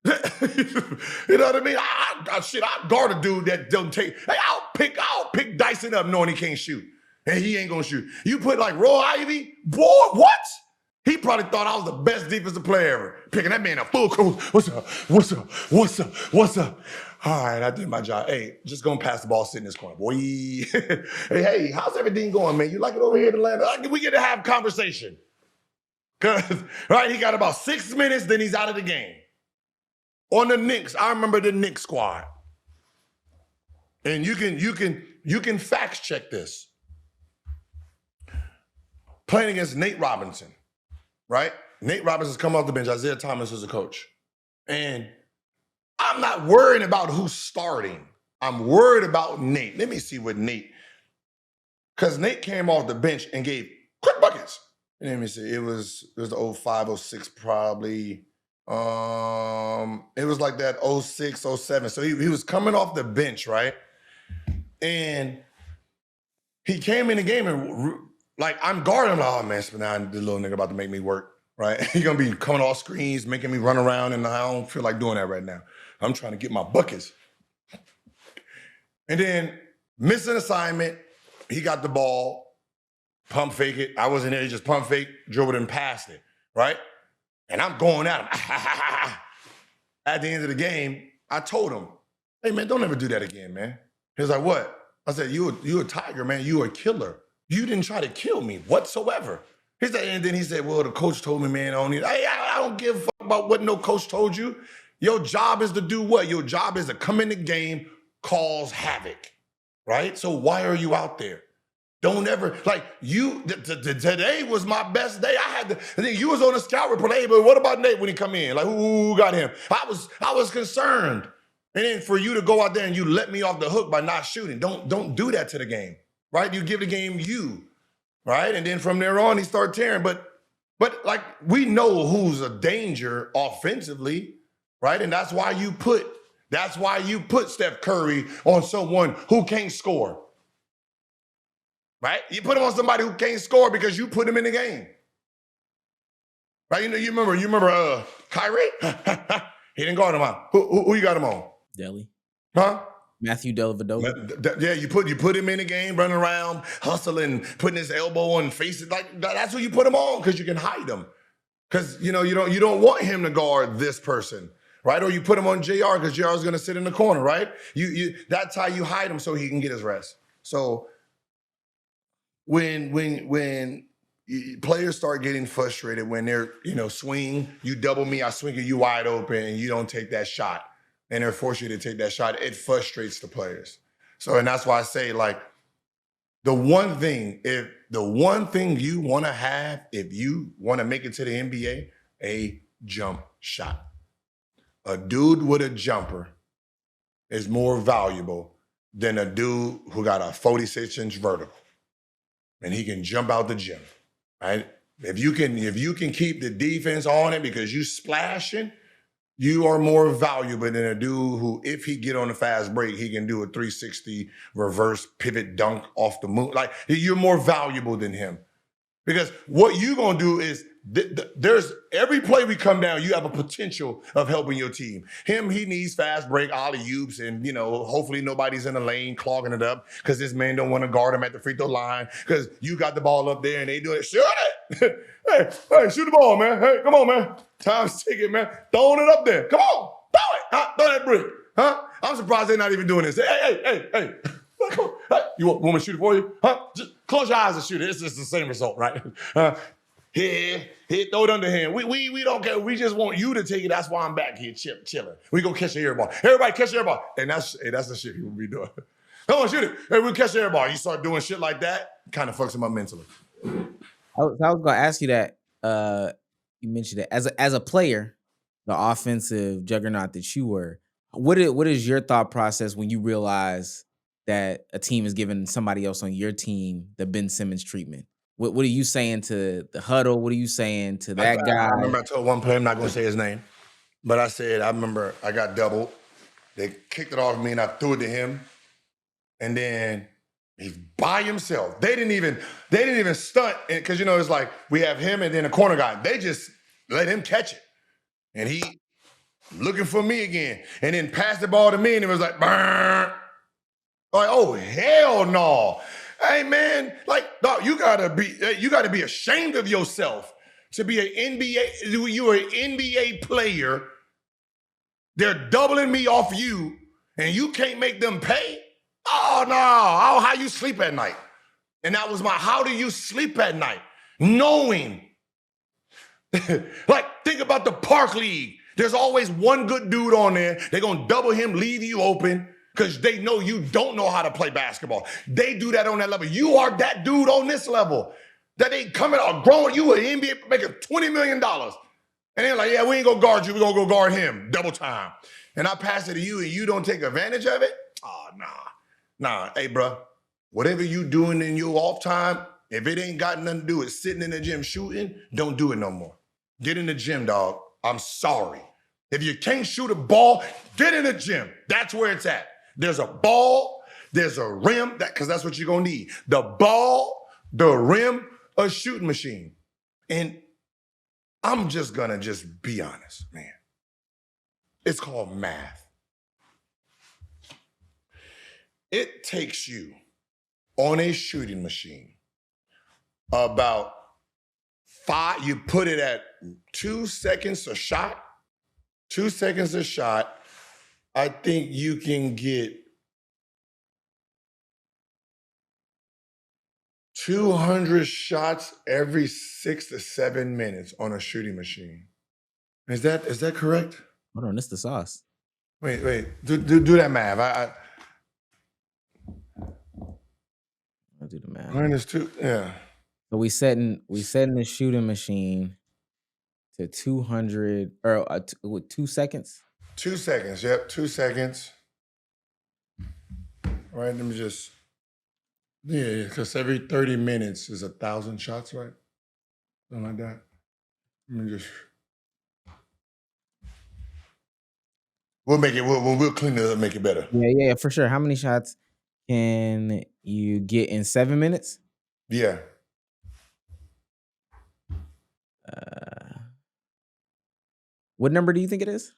You know what I mean? I guard a dude that don't take. Hey, I'll pick Dyson up knowing he can't shoot. And he ain't gonna shoot. You put like Roy Ivy, boy, what? He probably thought I was the best defensive player ever. Picking that man a full court. What's up? All right, I did my job. Hey, just gonna pass the ball, sit in this corner, boy. hey, how's everything going, man? You like it over here in Atlanta? We get to have conversation. Cause right, he got about 6 minutes, then he's out of the game. On the Knicks, I remember the Knicks squad. And you can fact check this. Playing against Nate Robinson, right? Nate Robinson's come off the bench. Isaiah Thomas is a coach. And I'm not worried about who's starting. I'm worried about Nate. Let me see what Nate, because Nate came off the bench and gave quick buckets. Let me see. It was the 05, 06 probably. It was like that 06, 07. So he was coming off the bench, right? And he came in the game and like I'm guarding him. Like, oh man, now the little nigga about to make me work, right? He's gonna be coming off screens, making me run around, and I don't feel like doing that right now. I'm trying to get my buckets. And then missing assignment, he got the ball, pump fake it. I wasn't there, he just pump fake, dribbled and passed it, right? And I'm going at him. At the end of the game, I told him, hey man, don't ever do that again, man. He was like, what? I said, you a tiger, man, you a killer. You didn't try to kill me whatsoever. He said, and then he said, well, the coach told me, man, I don't give a fuck about what no coach told you. Your job is to do what? Your job is to come in the game, cause havoc, right? So why are you out there? Don't ever, like today was my best day. I think you was on the scout report, hey, but what about Nate when he come in? Like who got him? I was concerned. And then for you to go out there and you let me off the hook by not shooting, don't do that to the game, right? You give the game you, right? And then from there on, he started tearing. But like we know who's a danger offensively, right? And that's why you put Steph Curry on someone who can't score. Right? You put him on somebody who can't score because you put him in the game. Right? You remember Kyrie? He didn't guard him on. Who you got him on? Delly. Huh? Matthew Dellavedova. Yeah, you put him in the game, running around, hustling, putting his elbow on faces. Like that's who you put him on because you can hide him. Because you don't want him to guard this person, right? Or you put him on JR because JR is going to sit in the corner, right? That's how you hide him so he can get his rest. So when players start getting frustrated, when they're, swing, you double me, I swing it, you wide open, and you don't take that shot, and they're forcing you to take that shot, it frustrates the players. So, and that's why I say, like, the one thing you want to have, if you want to make it to the NBA, a jump shot. A dude with a jumper is more valuable than a dude who got a 46-inch vertical. And he can jump out the gym, right? If you can keep the defense on it because you splashing, you are more valuable than a dude who, if he get on a fast break, he can do a 360 reverse pivot dunk off the moon. Like, you're more valuable than him. Because what you going to do is there's every play we come down, you have a potential of helping your team. He needs fast break, alley-oops, and, hopefully nobody's in the lane clogging it up because this man don't want to guard him at the free throw line because you got the ball up there and they do it. Shoot it! hey, shoot the ball, man. Hey, come on, man. Time's ticking, man. Throwing it up there. Come on. Throw it. Huh? Throw that brick. Huh? I'm surprised they're not even doing this. Hey. You want me to shoot it for you? Huh? Just close your eyes and shoot it. It's just the same result, right? Here, throw it underhand. We don't care. We just want you to take it. That's why I'm back here chilling. We gonna catch the air ball. Everybody catch the air ball. And that's the shit people be doing. Come on, shoot it. Hey, we catch the air ball. You start doing shit like that, kind of fucks him up mentally. I was gonna ask you that. You mentioned that as a player, the offensive juggernaut that you were. What is your thought process when you realize that a team is giving somebody else on your team the Ben Simmons treatment? What are you saying to the huddle? What are you saying to that guy? I remember I told one player, I'm not going to say his name, but I said, I remember I got doubled. They kicked it off me and I threw it to him. And then he's by himself. They didn't even stunt because, it's like we have him and then a corner guy. They just let him catch it. And he looking for me again. And then passed the ball to me and it was like, burn. Like, oh, hell no. Hey, man, dog, you gotta be ashamed of yourself to be an NBA. You're an NBA player. They're doubling me off you, and you can't make them pay. Oh no! Oh, how you sleep at night? And that was how do you sleep at night? Knowing, think about the Park League. There's always one good dude on there. They're gonna double him, leave you open. Because they know you don't know how to play basketball. They do that on that level. You are that dude on this level. That they coming out growing. You an NBA making $20 million. And they're like, yeah, we ain't gonna guard you. We're gonna go guard him. Double time. And I pass it to you and you don't take advantage of it? Oh, nah. Hey, bro, whatever you doing in your off time, if it ain't got nothing to do with sitting in the gym shooting, don't do it no more. Get in the gym, dog. I'm sorry. If you can't shoot a ball, get in the gym. That's where it's at. There's a ball, there's a rim, because that's what you're going to need. The ball, the rim, a shooting machine. And I'm just going to be honest, man. It's called math. It takes you on a shooting machine about you put it at 2 seconds a shot. 2 seconds a shot. I think you can get 200 shots every 6 to 7 minutes on a shooting machine. Is that correct? Hold on, this the sauce. Wait. Do that math. I'll do the math. Minus 2. Yeah. So we setting the shooting machine to 200 or 2 seconds. 2 seconds. Yep, 2 seconds. All right, let me just. Yeah, because every 30 minutes is 1,000 shots, right? Something like that. Let me just. We'll clean it up, make it better. Yeah, for sure. How many shots can you get in 7 minutes? Yeah. What number do you think it is?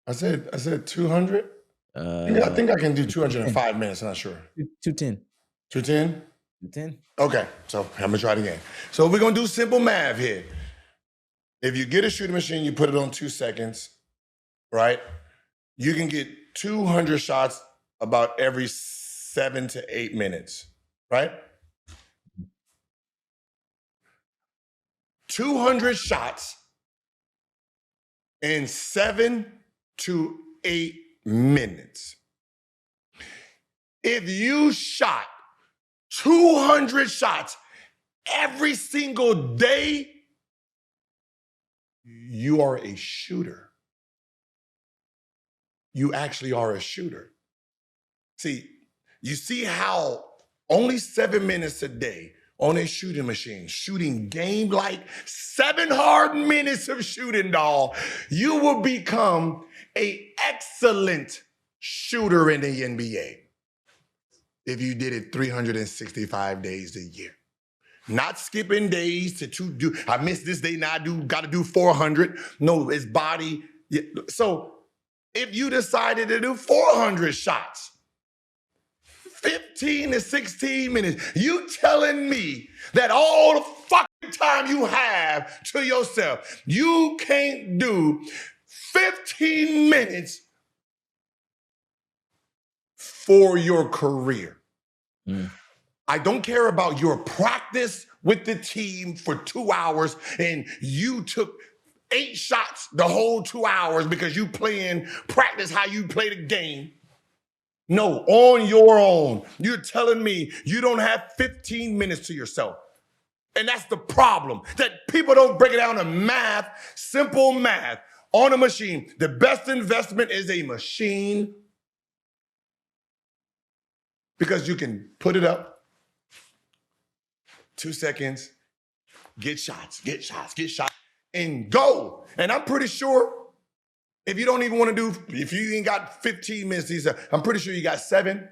I said 200. I think I can do 205 minutes. I'm not sure. 210. 210? 210. Okay, so I'm gonna try it again. So we're gonna do simple math here. If you get a shooting machine, you put it on 2 seconds, right? You can get 200 shots about every 7 to 8 minutes, right? 200 shots in 7 to 8 minutes. If you shot 200 shots every single day, you are a shooter. You actually are a shooter. See, you see how only 7 minutes a day on a shooting machine, shooting game like 7 hard minutes of shooting, dog, you will become an excellent shooter in the NBA if you did it 365 days a year. Not skipping days to do, I missed this day, now I got to do 400. No, it's body. Yeah. So if you decided to do 400 shots, 15 to 16 minutes, you telling me that all the fucking time you have to yourself, you can't do 15 minutes for your career. I don't care about your practice with the team for 2 hours and you took 8 shots the whole 2 hours because you practice how you play the game. No, on your own. You're telling me you don't have 15 minutes to yourself. And that's the problem, that people don't break it down to math, simple math on a machine. The best investment is a machine because you can put it up, 2 seconds, get shots, and go. And I'm pretty sure if you don't even want to if you ain't got 15 minutes, I'm pretty sure you got 7.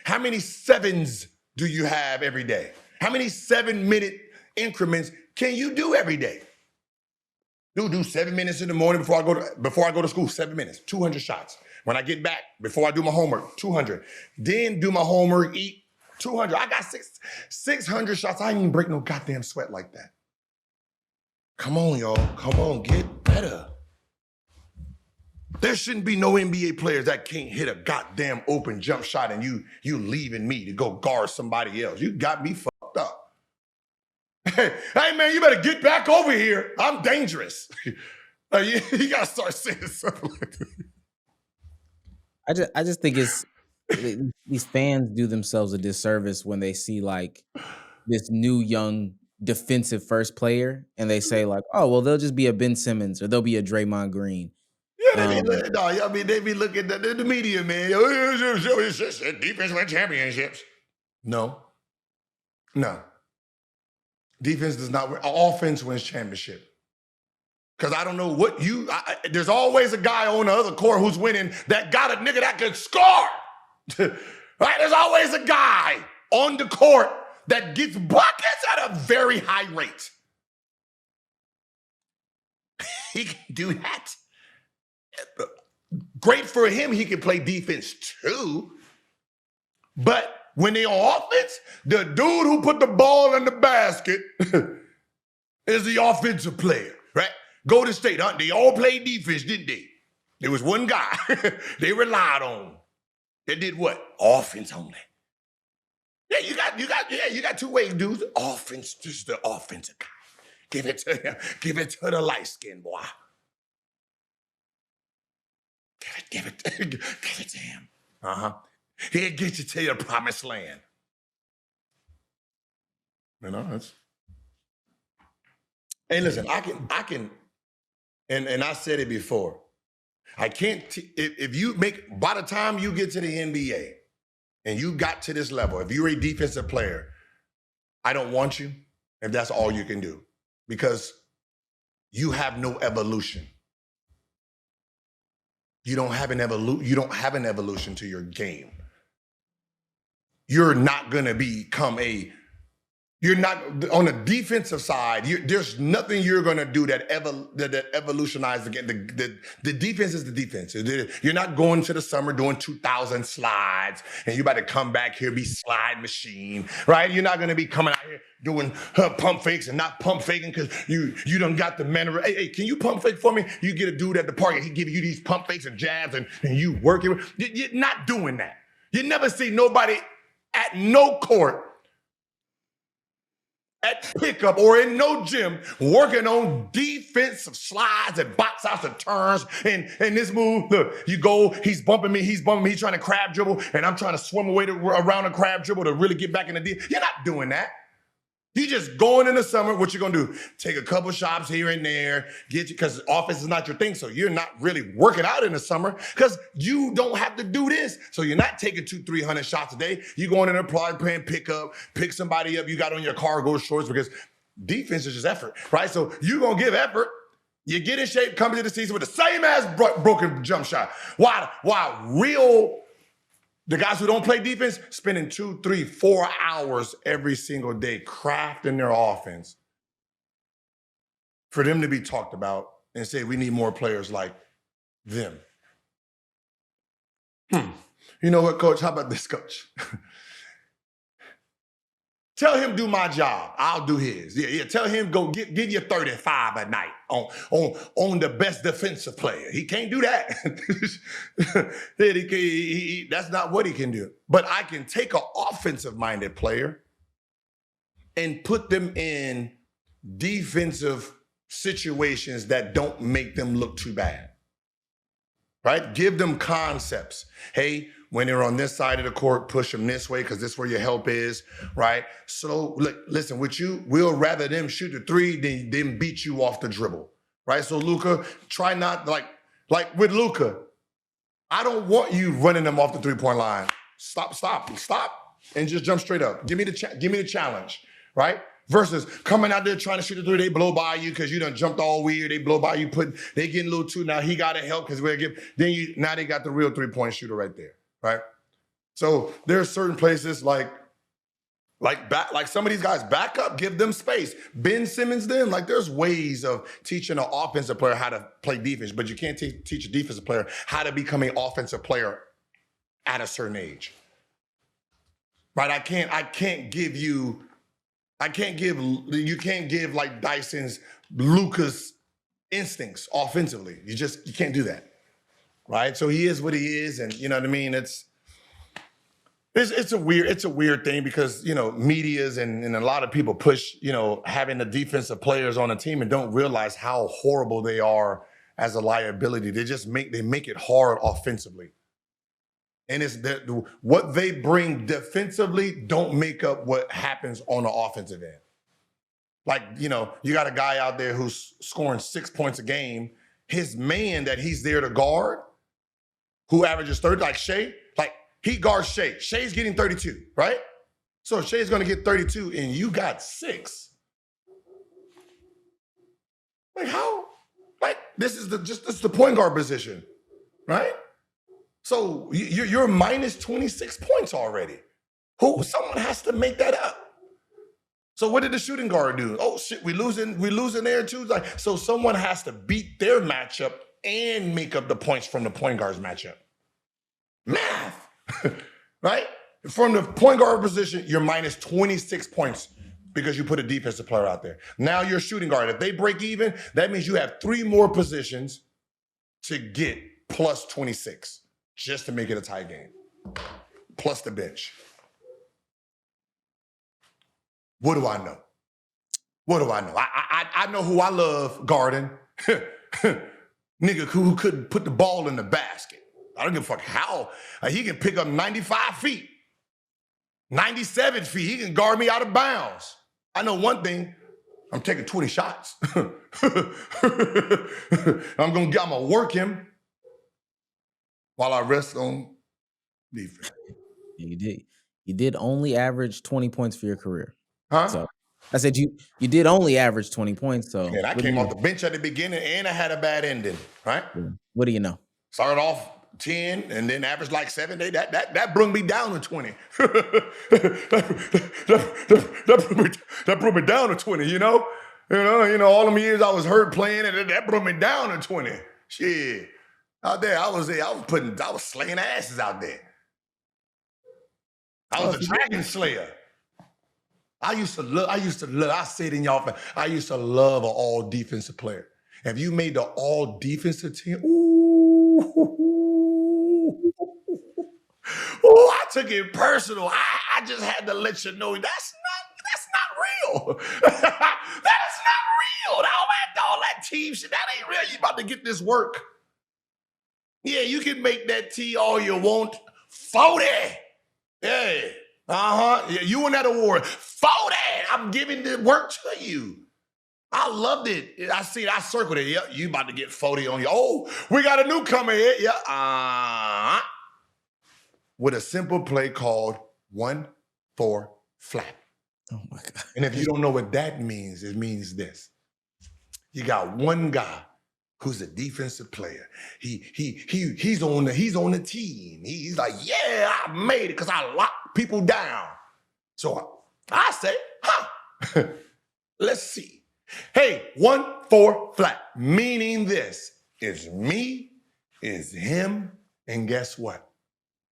How many 7s do you have every day? How many 7-minute increments can you do every day? Do 7 minutes in the morning before I go to school, 7 minutes, 200 shots. When I get back, before I do my homework, 200. Then do my homework, eat 200. I got 600 shots. I ain't even break no goddamn sweat like that. Come on, y'all. Come on, get better. There shouldn't be no NBA players that can't hit a goddamn open jump shot and you leaving me to go guard somebody else. You got me fucked up. Hey man, you better get back over here. I'm dangerous. You gotta start saying something like that. I just think these fans do themselves a disservice when they see like this new young defensive first player and they say like, oh well, they'll just be a Ben Simmons or they'll be a Draymond Green. Yeah, they be looking at the media, man. Defense win championships. No. Defense does not win. Offense wins championship. Because I don't know what there's always a guy on the other court who's winning that got a nigga that can score. Right? There's always a guy on the court that gets buckets at a very high rate. He can do that. Great for him, he can play defense too. But when they on offense, the dude who put the ball in the basket is the offensive player, right? Golden State, they all played defense, didn't they? There was one guy they relied on that did what? Offense only. Yeah, you got 2 ways, dudes. Offense, just the offensive guy. Give it to him. Give it to the light-skinned boy. Give it to him. He'll get you to your promised land. You know, that's. Hey, listen, I can, and I said it before. I can't, if you by the time you get to the NBA and you got to this level, if you're a defensive player, I don't want you if that's all you can do because you have no evolution. You don't have an evolution to your game. You're not going to become you're not on the defensive side. There's nothing you're going to do that evolutionizes again. The defense is the defense. You're not going to the summer doing 2,000 slides and you about to come back here, be slide machine, right? You're not going to be coming out here doing pump fakes and not pump faking because you done got the manner. Hey, can you pump fake for me? You get a dude at the park and he give you these pump fakes and jabs and you work it. You're not doing that. You never see nobody at no court, at pickup or in no gym working on defensive slides and box outs and turns and this move. Look, you go, he's bumping me, he's trying to crab dribble and I'm trying to swim away around a crab dribble to really get back in the deal. You're not doing that. You just going in the summer, what you gonna do? Take a couple shots here and there, because offense is not your thing, so you're not really working out in the summer because you don't have to do this. So you're not taking 200-300 shots a day. You going in there probably playing pickup, pick somebody up, you got on your cargo shorts because defense is just effort, right? So you gonna give effort, you get in shape, come into the season with the same ass broken jump shot. While real The guys who don't play defense spending 2, 3, 4 hours every single day crafting their offense for them to be talked about and say we need more players like them. You know what, coach? How about this, coach? Tell him do my job. I'll do his. Yeah. Tell him go give you 35 a night on the best defensive player. He can't do that. That's not what he can do. But I can take an offensive-minded player and put them in defensive situations that don't make them look too bad. Right? Give them concepts. Hey, when they're on this side of the court, push them this way because this is where your help is, right? So look, listen, with you, we'll rather them shoot the three than them beat you off the dribble, right? So Luka, try not like with Luka, I don't want you running them off the three-point line. Stop, and just jump straight up. Give me the challenge, right? Versus coming out there trying to shoot the three, they blow by you because you done jumped all weird. They blow by you, they getting a little too. Now he got to help because now they got the real three-point shooter right there, right? So there's certain places like some of these guys back up, give them space. Ben Simmons, there's ways of teaching an offensive player how to play defense, but you can't teach a defensive player how to become an offensive player at a certain age, right? You can't give like Dyson's Luka's instincts offensively. You can't do that, right? So he is what he is, and you know what I mean. It's a weird thing because medias and a lot of people push having the defensive players on a team and don't realize how horrible they are as a liability. They make it hard offensively. And it's that what they bring defensively don't make up what happens on the offensive end. Like, you got a guy out there who's scoring 6 points a game. His man that he's there to guard, who averages 30, like Shea, he guards Shea. Shea's getting 32, right? So Shea's going to get 32 and you got 6. Like how? Like this is the point guard position, right? So you're minus 26 points already. Someone has to make that up. So what did the shooting guard do? Oh shit, we losing there too. So someone has to beat their matchup and make up the points from the point guard's matchup. Math, right? From the point guard position, you're minus 26 points because you put a defensive player out there. Now you're shooting guard. If they break even, that means you have 3 more positions to get plus 26. Just to make it a tie game, plus the bench. What do I know? I know who I love guarding. Nigga who couldn't put the ball in the basket. I don't give a fuck how. He can pick up 95 feet, 97 feet. He can guard me out of bounds. I know one thing. I'm taking 20 shots. I'm gonna work him while I rest on defense. You did only average 20 points for your career. Huh? So I said you did only average 20 points. So and I came off the bench at the beginning and I had a bad ending, right? Yeah. What do you know? Started off 10 and then averaged like 7 days. That brought me down to 20. that brought me down to 20, all them years I was hurt playing, and that brought me down to 20. Shit. Out there, I was slaying asses out there. I was a dragon slayer. I said in y'all, I used to love an all defensive player. If you made the all defensive team, I took it personal. I just had to let you know that's not real. That is not real. All that team shit, that ain't real. You about to get this work. Yeah, you can make that T all you want. 40. Yeah. Yeah, you won that award. 40. I'm giving the work to you. I loved it. I circled it. Yep, you about to get 40 on you. Oh, we got a newcomer here. Yeah. With a simple play called 1-4 flat. Oh my God. And if you don't know what that means, it means this. You got one guy who's a defensive player. He's on the team. He's like, yeah, I made it because I locked people down. So I say, let's see. Hey, 1-4 flat, meaning this is me, is him, and guess what?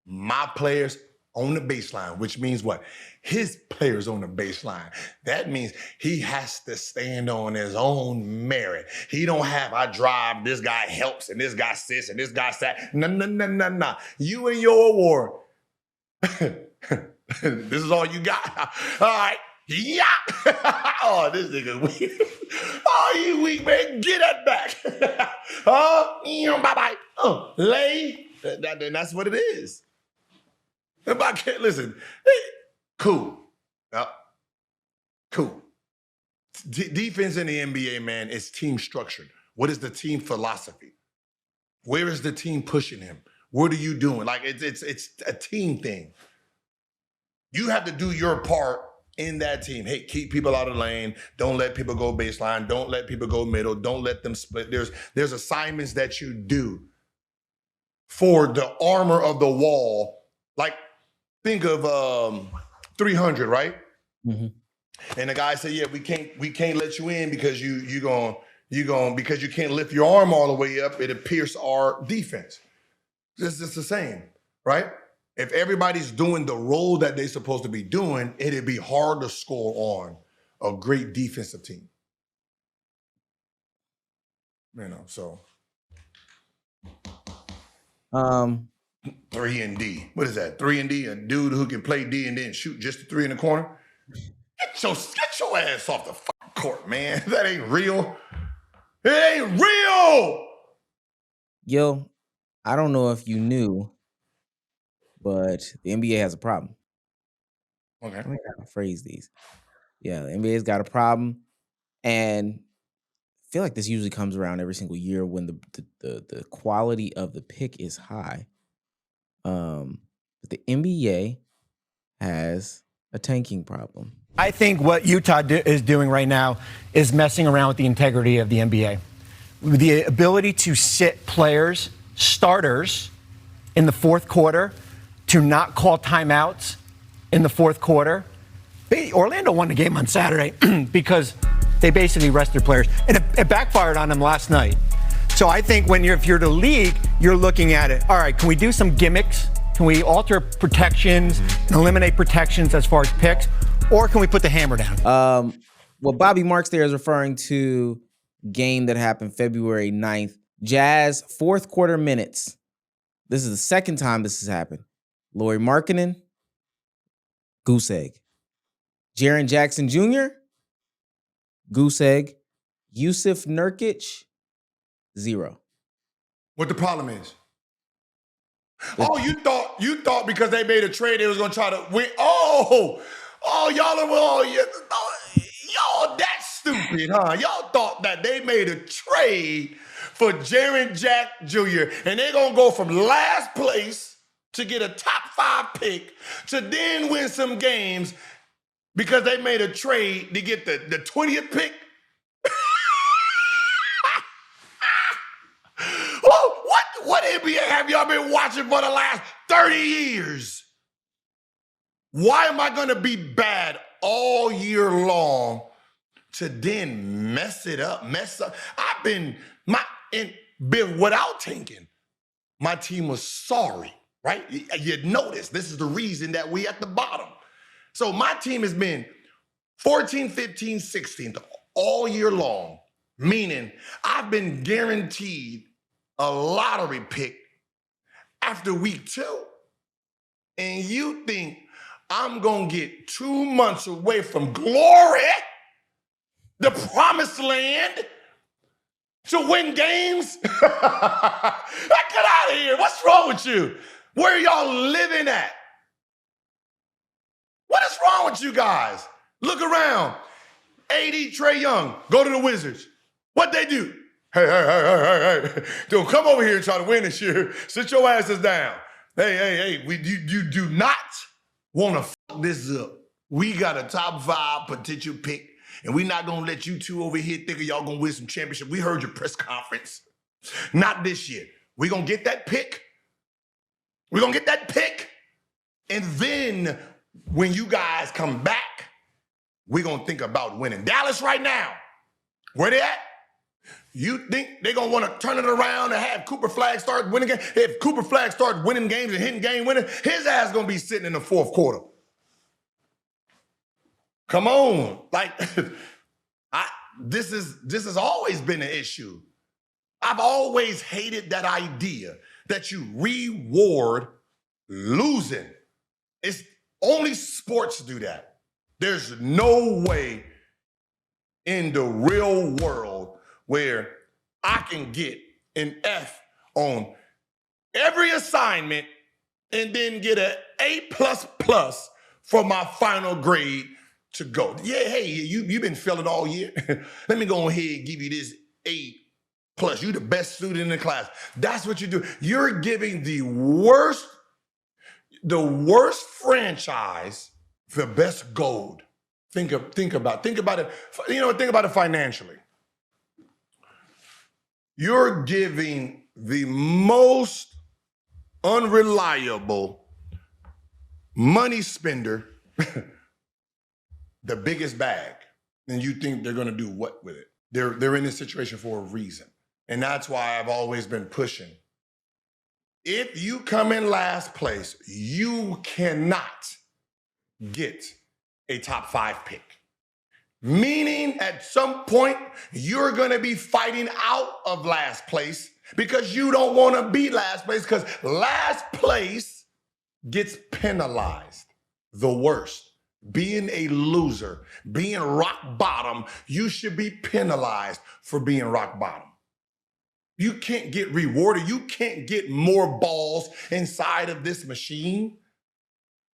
My players on the baseline, which means what? His players on the baseline. That means he has to stand on his own merit. He don't have, I drive, this guy helps, and this guy sits, and this guy sat. No. You and your award. This is all you got. All right. Yeah. Oh, this nigga weak. Oh, you weak, man. Get that back. Bye-bye. Lay. That's what it is. If I can't listen, cool. Cool. Defense in the NBA, man, is team structured. What is the team philosophy? Where is the team pushing him? What are you doing? Like it's a team thing. You have to do your part in that team. Hey, keep people out of the lane. Don't let people go baseline. Don't let people go middle. Don't let them split. There's assignments that you do for the armor of the wall. Like, think of 300, right? Mm-hmm. And the guy said, "Yeah, we can't let you in because because you can't lift your arm all the way up. It'll pierce our defense." It's the same, right? If everybody's doing the role that they're supposed to be doing, it'd be hard to score on a great defensive team. So 3 and D. What is that? 3 and D? A dude who can play D and then shoot just the 3 in the corner? Get your ass off the fucking court, man. That ain't real. It ain't real. Yo, I don't know if you knew, but the NBA has a problem. Okay. Let me phrase these. Yeah, the NBA's got a problem, and I feel like this usually comes around every single year when the quality of the pick is high. But the NBA has a tanking problem. I think what Utah is doing right now is messing around with the integrity of the NBA. The ability to sit players, starters, in the fourth quarter, to not call timeouts in the fourth quarter. Orlando won the game on Saturday because they basically rested players. And it backfired on them last night. So I think if you're the league, you're looking at it. All right, can we do some gimmicks? Can we alter protections and eliminate protections as far as picks? Or can we put the hammer down? What Bobby Marks there is referring to game that happened February 9th. Jazz, fourth quarter minutes. This is the second time this has happened. Lauri Markkanen, goose egg. Jaren Jackson Jr., goose egg. Yusuf Nurkic, 0. What the problem is? Oh, you thought because they made a trade they was gonna try to win. Oh, y'all that stupid, huh? Y'all thought that they made a trade for Jaren Jack Jr. and they're gonna go from last place to get a top 5 pick to then win some games because they made a trade to get the 20th pick. What NBA have y'all been watching for the last 30 years? Why am I going to be bad all year long to then mess up? I've been without tanking. My team was sorry, right? You notice this is the reason that we at the bottom. So my team has been 14, 15, 16 all year long, meaning I've been guaranteed a lottery pick after week 2. And you think I'm going to get 2 months away from glory, the promised land, to win games? Get out of here. What's wrong with you? Where are y'all living at? What is wrong with you guys? Look around. AD, Trae Young, go to the Wizards. What they do? Hey. Don't come over here and try to win this year. Sit your asses down. Hey. You do not want to fuck this up. We got a top 5 potential pick, and we're not going to let you two over here think y'all going to win some championship. We heard your press conference. Not this year. We're going to get that pick. We're going to get that pick. And then when you guys come back, we're going to think about winning. Dallas right now, where they at? You think they're going to want to turn it around and have Cooper Flagg start winning games? If Cooper Flagg starts winning games and hitting game winning, his ass going to be sitting in the fourth quarter. Come on. Like, this has always been an issue. I've always hated that idea that you reward losing. It's only sports do that. There's no way in the real world where I can get an F on every assignment and then get an A++ for my final grade to go. Yeah, hey, you've been failing all year. Let me go ahead and give you this A+. You the best student in the class. That's what you do. You're giving the worst franchise the best gold. Think about it. Think about it financially. You're giving the most unreliable money spender the biggest bag, and you think they're going to do what with it? They're in this situation for a reason. And that's why I've always been pushing. If you come in last place, you cannot get a top 5 pick. Meaning at some point, you're going to be fighting out of last place because you don't want to be last place, because last place gets penalized the worst. Being a loser, being rock bottom, you should be penalized for being rock bottom. You can't get rewarded. You can't get more balls inside of this machine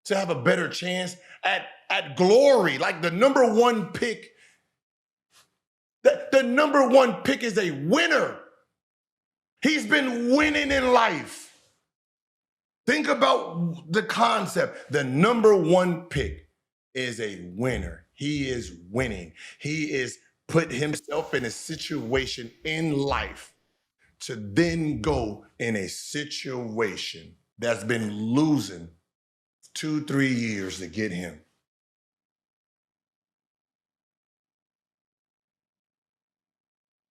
to have a better chance at glory. Like the number 1 pick, the number 1 pick is a winner. He's been winning in life. Think about the concept. The number 1 pick is a winner. He is winning. He is put himself in a situation in life to then go in a situation that's been losing 2-3 years to get him.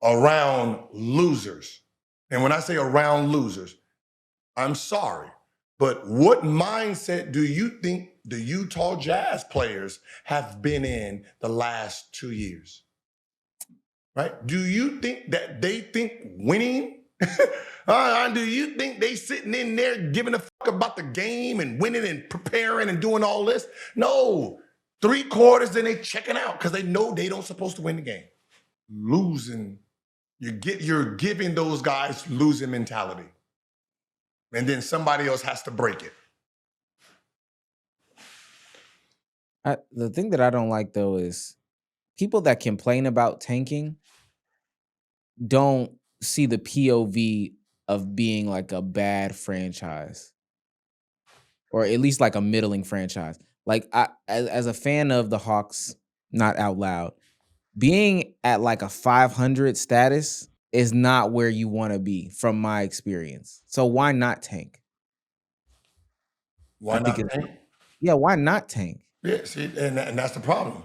Around losers. And when I say around losers, I'm sorry, but what mindset do you think the Utah Jazz players have been in the last 2 years? Right? Do you think that they think winning? Do you think they sitting in there giving a fuck about the game and winning and preparing and doing all this? No. 3 quarters, then they checking out because they know they don't supposed to win the game. Losing. You're giving those guys losing mentality. And then somebody else has to break it. The thing that I don't like, though, is people that complain about tanking don't see the POV of being like a bad franchise, or at least like a middling franchise. Like, as a fan of the Hawks, not out loud, being at like a 500 status is not where you want to be from my experience. So why not tank? Why not tank? Yeah, why not tank? Yeah, see, and that's the problem.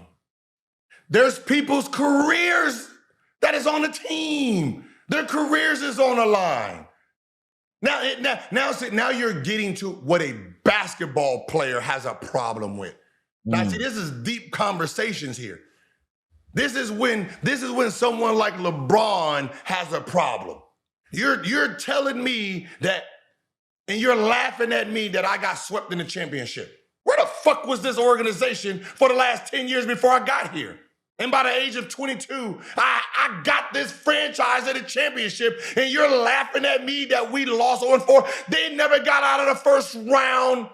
There's people's careers that is on the team. Their careers is on the line. Now you're getting to what a basketball player has a problem with. Now, see, this is deep conversations here. This is when someone like LeBron has a problem. You're telling me that, and you're laughing at me that I got swept in the championship. Where the fuck was this organization for the last 10 years before I got here? And by the age of 22, I got this franchise at a championship, and you're laughing at me that we lost 0-4. They never got out of the first round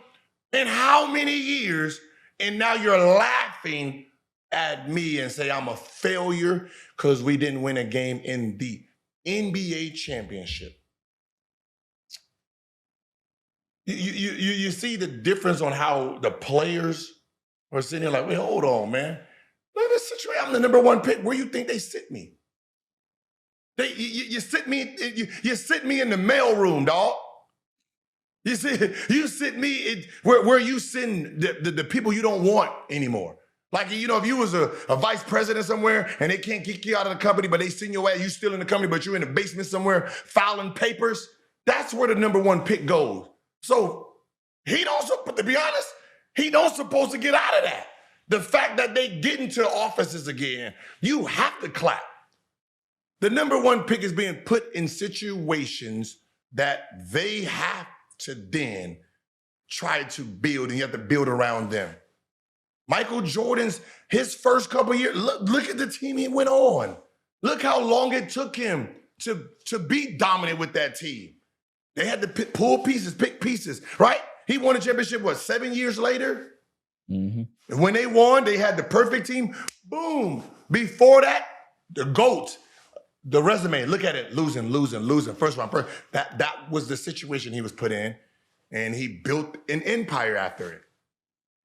in how many years? And now you're laughing at me and say I'm a failure because we didn't win a game in the NBA championship. You see the difference on how the players are sitting there like, wait, hold on, man. Look at this situation. I'm the number 1 pick. Where you think they sit me? You sit me in the mail room, dog. You sit me where you send the people you don't want anymore. Like, if you was a vice president somewhere and they can't kick you out of the company, but they send your ass, you still in the company, but you're in the basement somewhere filing papers, that's where the number one pick goes. So but to be honest, he don't supposed to get out of that. The fact that they get into offices again, you have to clap. The number one pick is being put in situations that they have to then try to build, and you have to build around them. Michael Jordan's, his first couple of years, look at the team he went on. Look how long it took him to be dominant with that team. They had to pick pieces, right? He won a championship, 7 years later? Mm-hmm. And when they won, they had the perfect team. Boom. Before that, the GOAT, the resume, look at it, losing. First round. That was the situation he was put in, and he built an empire after it.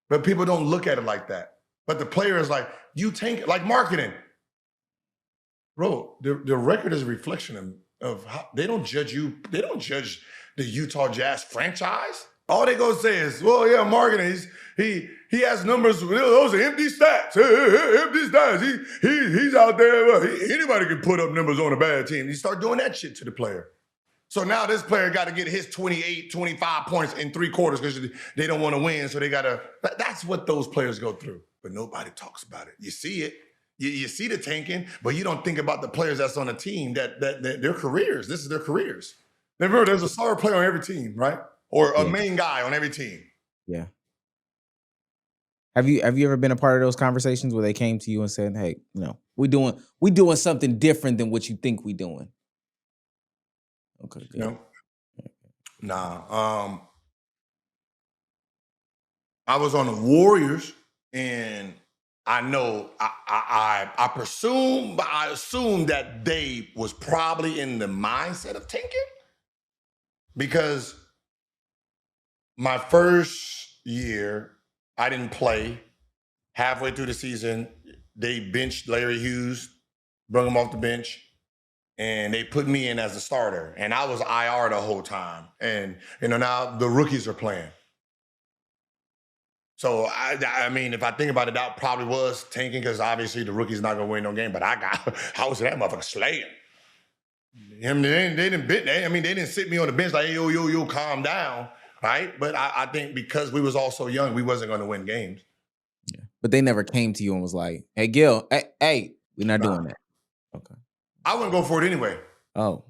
But people don't look at it like that. But the player is like, you tank, like marketing. Bro, the record is a reflection of how they don't judge you. They don't judge the Utah Jazz franchise. All they go say is, well, yeah, marketing, he has numbers, those are empty stats. Empty stats. He's out there. Anybody can put up numbers on a bad team. You start doing that shit to the player. So now this player got to get his 28, 25 points in 3 quarters because they don't want to win. So they got to, that's what those players go through. But nobody talks about it. You see it. You see the tanking, but you don't think about the players that's on the team that their careers, this is their careers. Remember, there's a star player on every team, right? Or a main guy on every team. Yeah. Have you ever been a part of those conversations where they came to you and said, hey, we doing something different than what you think we doing? Okay. Good. No. Nah. I was on the Warriors, and I know I assume that they was probably in the mindset of tanking, because my first year I didn't play. Halfway through the season, they benched Larry Hughes, brought him off the bench. And they put me in as a starter. And I was IR the whole time. And, now the rookies are playing. So, I mean, if I think about it, that probably was tanking, because obviously the rookie's not going to win no game. But I was that motherfucker slaying. I mean, they didn't sit me on the bench like, hey, yo, calm down, right? But I think because we was all so young, we wasn't going to win games. Yeah. But they never came to you and was like, hey, Gil, hey, we're not doing that. Okay. I wouldn't go for it anyway. Oh.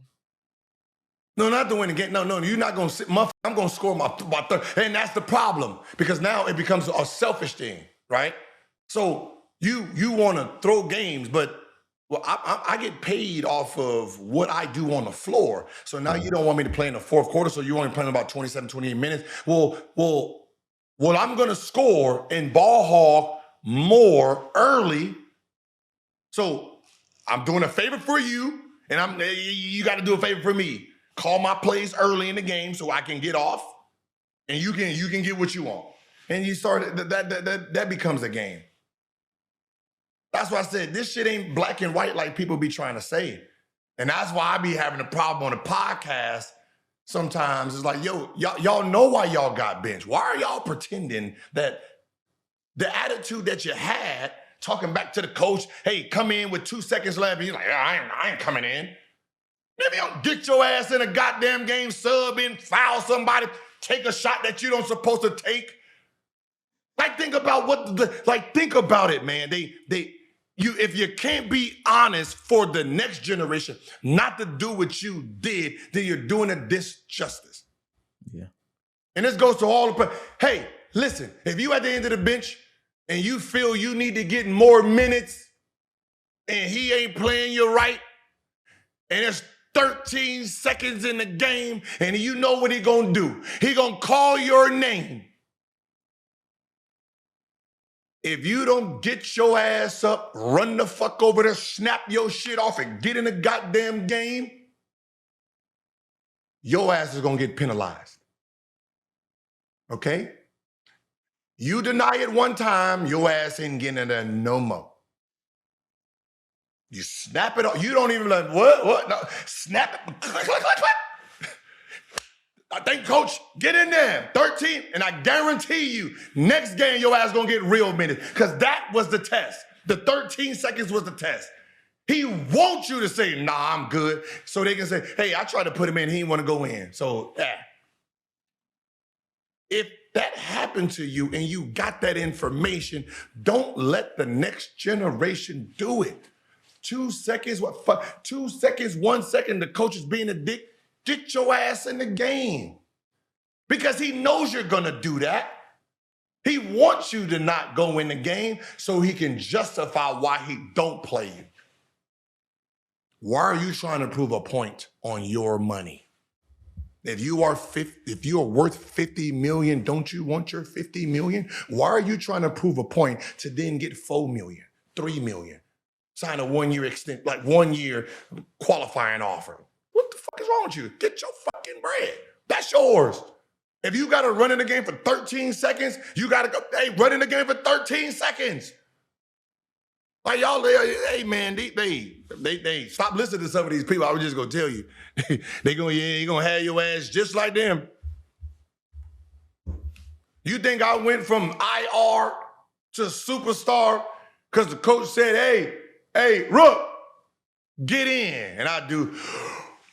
No, not to win the game. No, you're not going to sit. I'm going to score my third. And that's the problem, because now it becomes a selfish thing, right? So you want to throw games, but I get paid off of what I do on the floor. So now you don't want me to play in the fourth quarter, so you're only playing about 27, 28 minutes. Well, I'm going to score and ball hog more early. So I'm doing a favor for you, and you got to do a favor for me. Call my plays early in the game so I can get off, and you can get what you want. And you start that becomes a game. That's why I said this shit ain't black and white like people be trying to say. And that's why I be having a problem on the podcast sometimes. It's like, yo, y'all know why y'all got benched. Why are y'all pretending that the attitude that you had, talking back to the coach, hey, come in with 2 seconds left, and you're like, yeah, I ain't coming in. Maybe you don't get your ass in a goddamn game, sub in, foul somebody, take a shot that you don't supposed to take. Like, think about think about it, man. If you can't be honest for the next generation not to do what you did, then you're doing a disjustice. Yeah. And this goes to all the hey, listen, if you at the end of the bench and you feel you need to get more minutes and he ain't playing you right, and it's 13 seconds in the game, and you know what he gonna do. He gonna call your name. If you don't get your ass up, run the fuck over there, snap your shit off, and get in the goddamn game, your ass is gonna get penalized. Okay? You deny it one time, your ass ain't getting it no more. You snap it off. You don't even like, what? No. Snap it. Click, click, click, click. I think, coach, get in there. 13, and I guarantee you, next game, your ass gonna get real minutes. Because that was the test. The 13 seconds was the test. He wants you to say, nah, I'm good. So they can say, hey, I tried to put him in, he didn't want to go in. So, if that happened to you and you got that information, don't let the next generation do it. 2 seconds, 2 seconds, 1 second, the coach is being a dick. Get your ass in the game. Because he knows you're gonna do that. He wants you to not go in the game so he can justify why he don't play you. Why are you trying to prove a point on your money? If you are worth 50 million, don't you want your 50 million? Why are you trying to prove a point to then get 4 million, 3 million? Sign a 1 year extent, like 1 year qualifying offer. What the fuck is wrong with you? Get your fucking bread. That's yours. If you got to run in the game for 13 seconds, you got to go, hey, run in the game for 13 seconds. Like y'all, hey man, they stop listening to some of these people. I was just gonna tell you, you're gonna have your ass just like them. You think I went from IR to superstar because the coach said, hey, Rook, get in, and I do.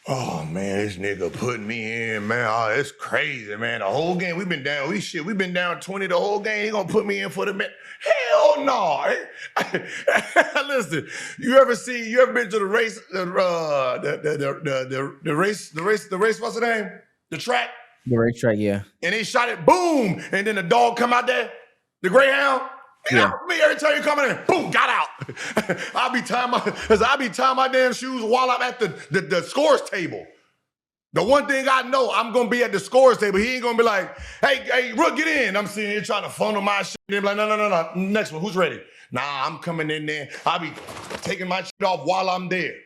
Oh man, this nigga put me in, man. Oh, it's crazy, man. The whole game we've been down. We've been down 20 the whole game. He gonna put me in for the man? Hell no. Listen, you ever been to the race? The race. What's the name? The track. The racetrack, yeah. And they shot it, boom, and then the dog come out there. The Greyhound. Yeah. Me every time you come in, boom, got out. I'll be tying my damn shoes while I'm at the scores table. The one thing I know, I'm gonna be at the scores table. He ain't gonna be like, hey, Rook, get in. I'm sitting here trying to funnel my shit. And like, no. Next one, who's ready? Nah, I'm coming in there. I'll be taking my shit off while I'm there.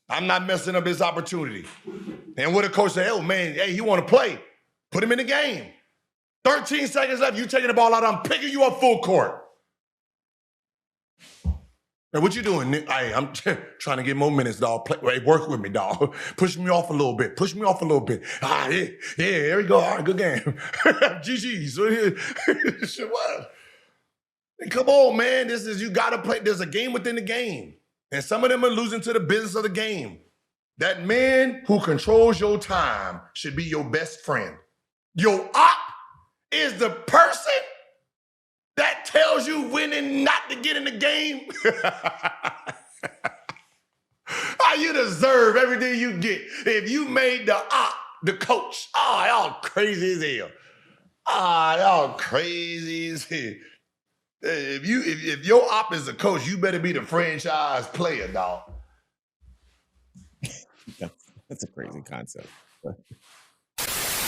I'm not messing up this opportunity. And what the coach say, oh man, hey, he wanna play. Put him in the game. 13 seconds left, you taking the ball out, I'm picking you up full court. Hey, what you doing, Nick? Hey, I'm trying to get more minutes, dog. Hey, work with me, dog. Push me off a little bit. Ah, yeah, there we go. All right, good game. GG's. Shit, what? Hey, come on, man. You gotta play. There's a game within the game. And some of them are losing to the business of the game. That man who controls your time should be your best friend. Your op is the person that tells you when and not to get in the game. You deserve everything you get. If you made the op the coach, y'all crazy as hell. Y'all crazy as hell. If your op is the coach, you better be the franchise player, dog. That's a crazy concept.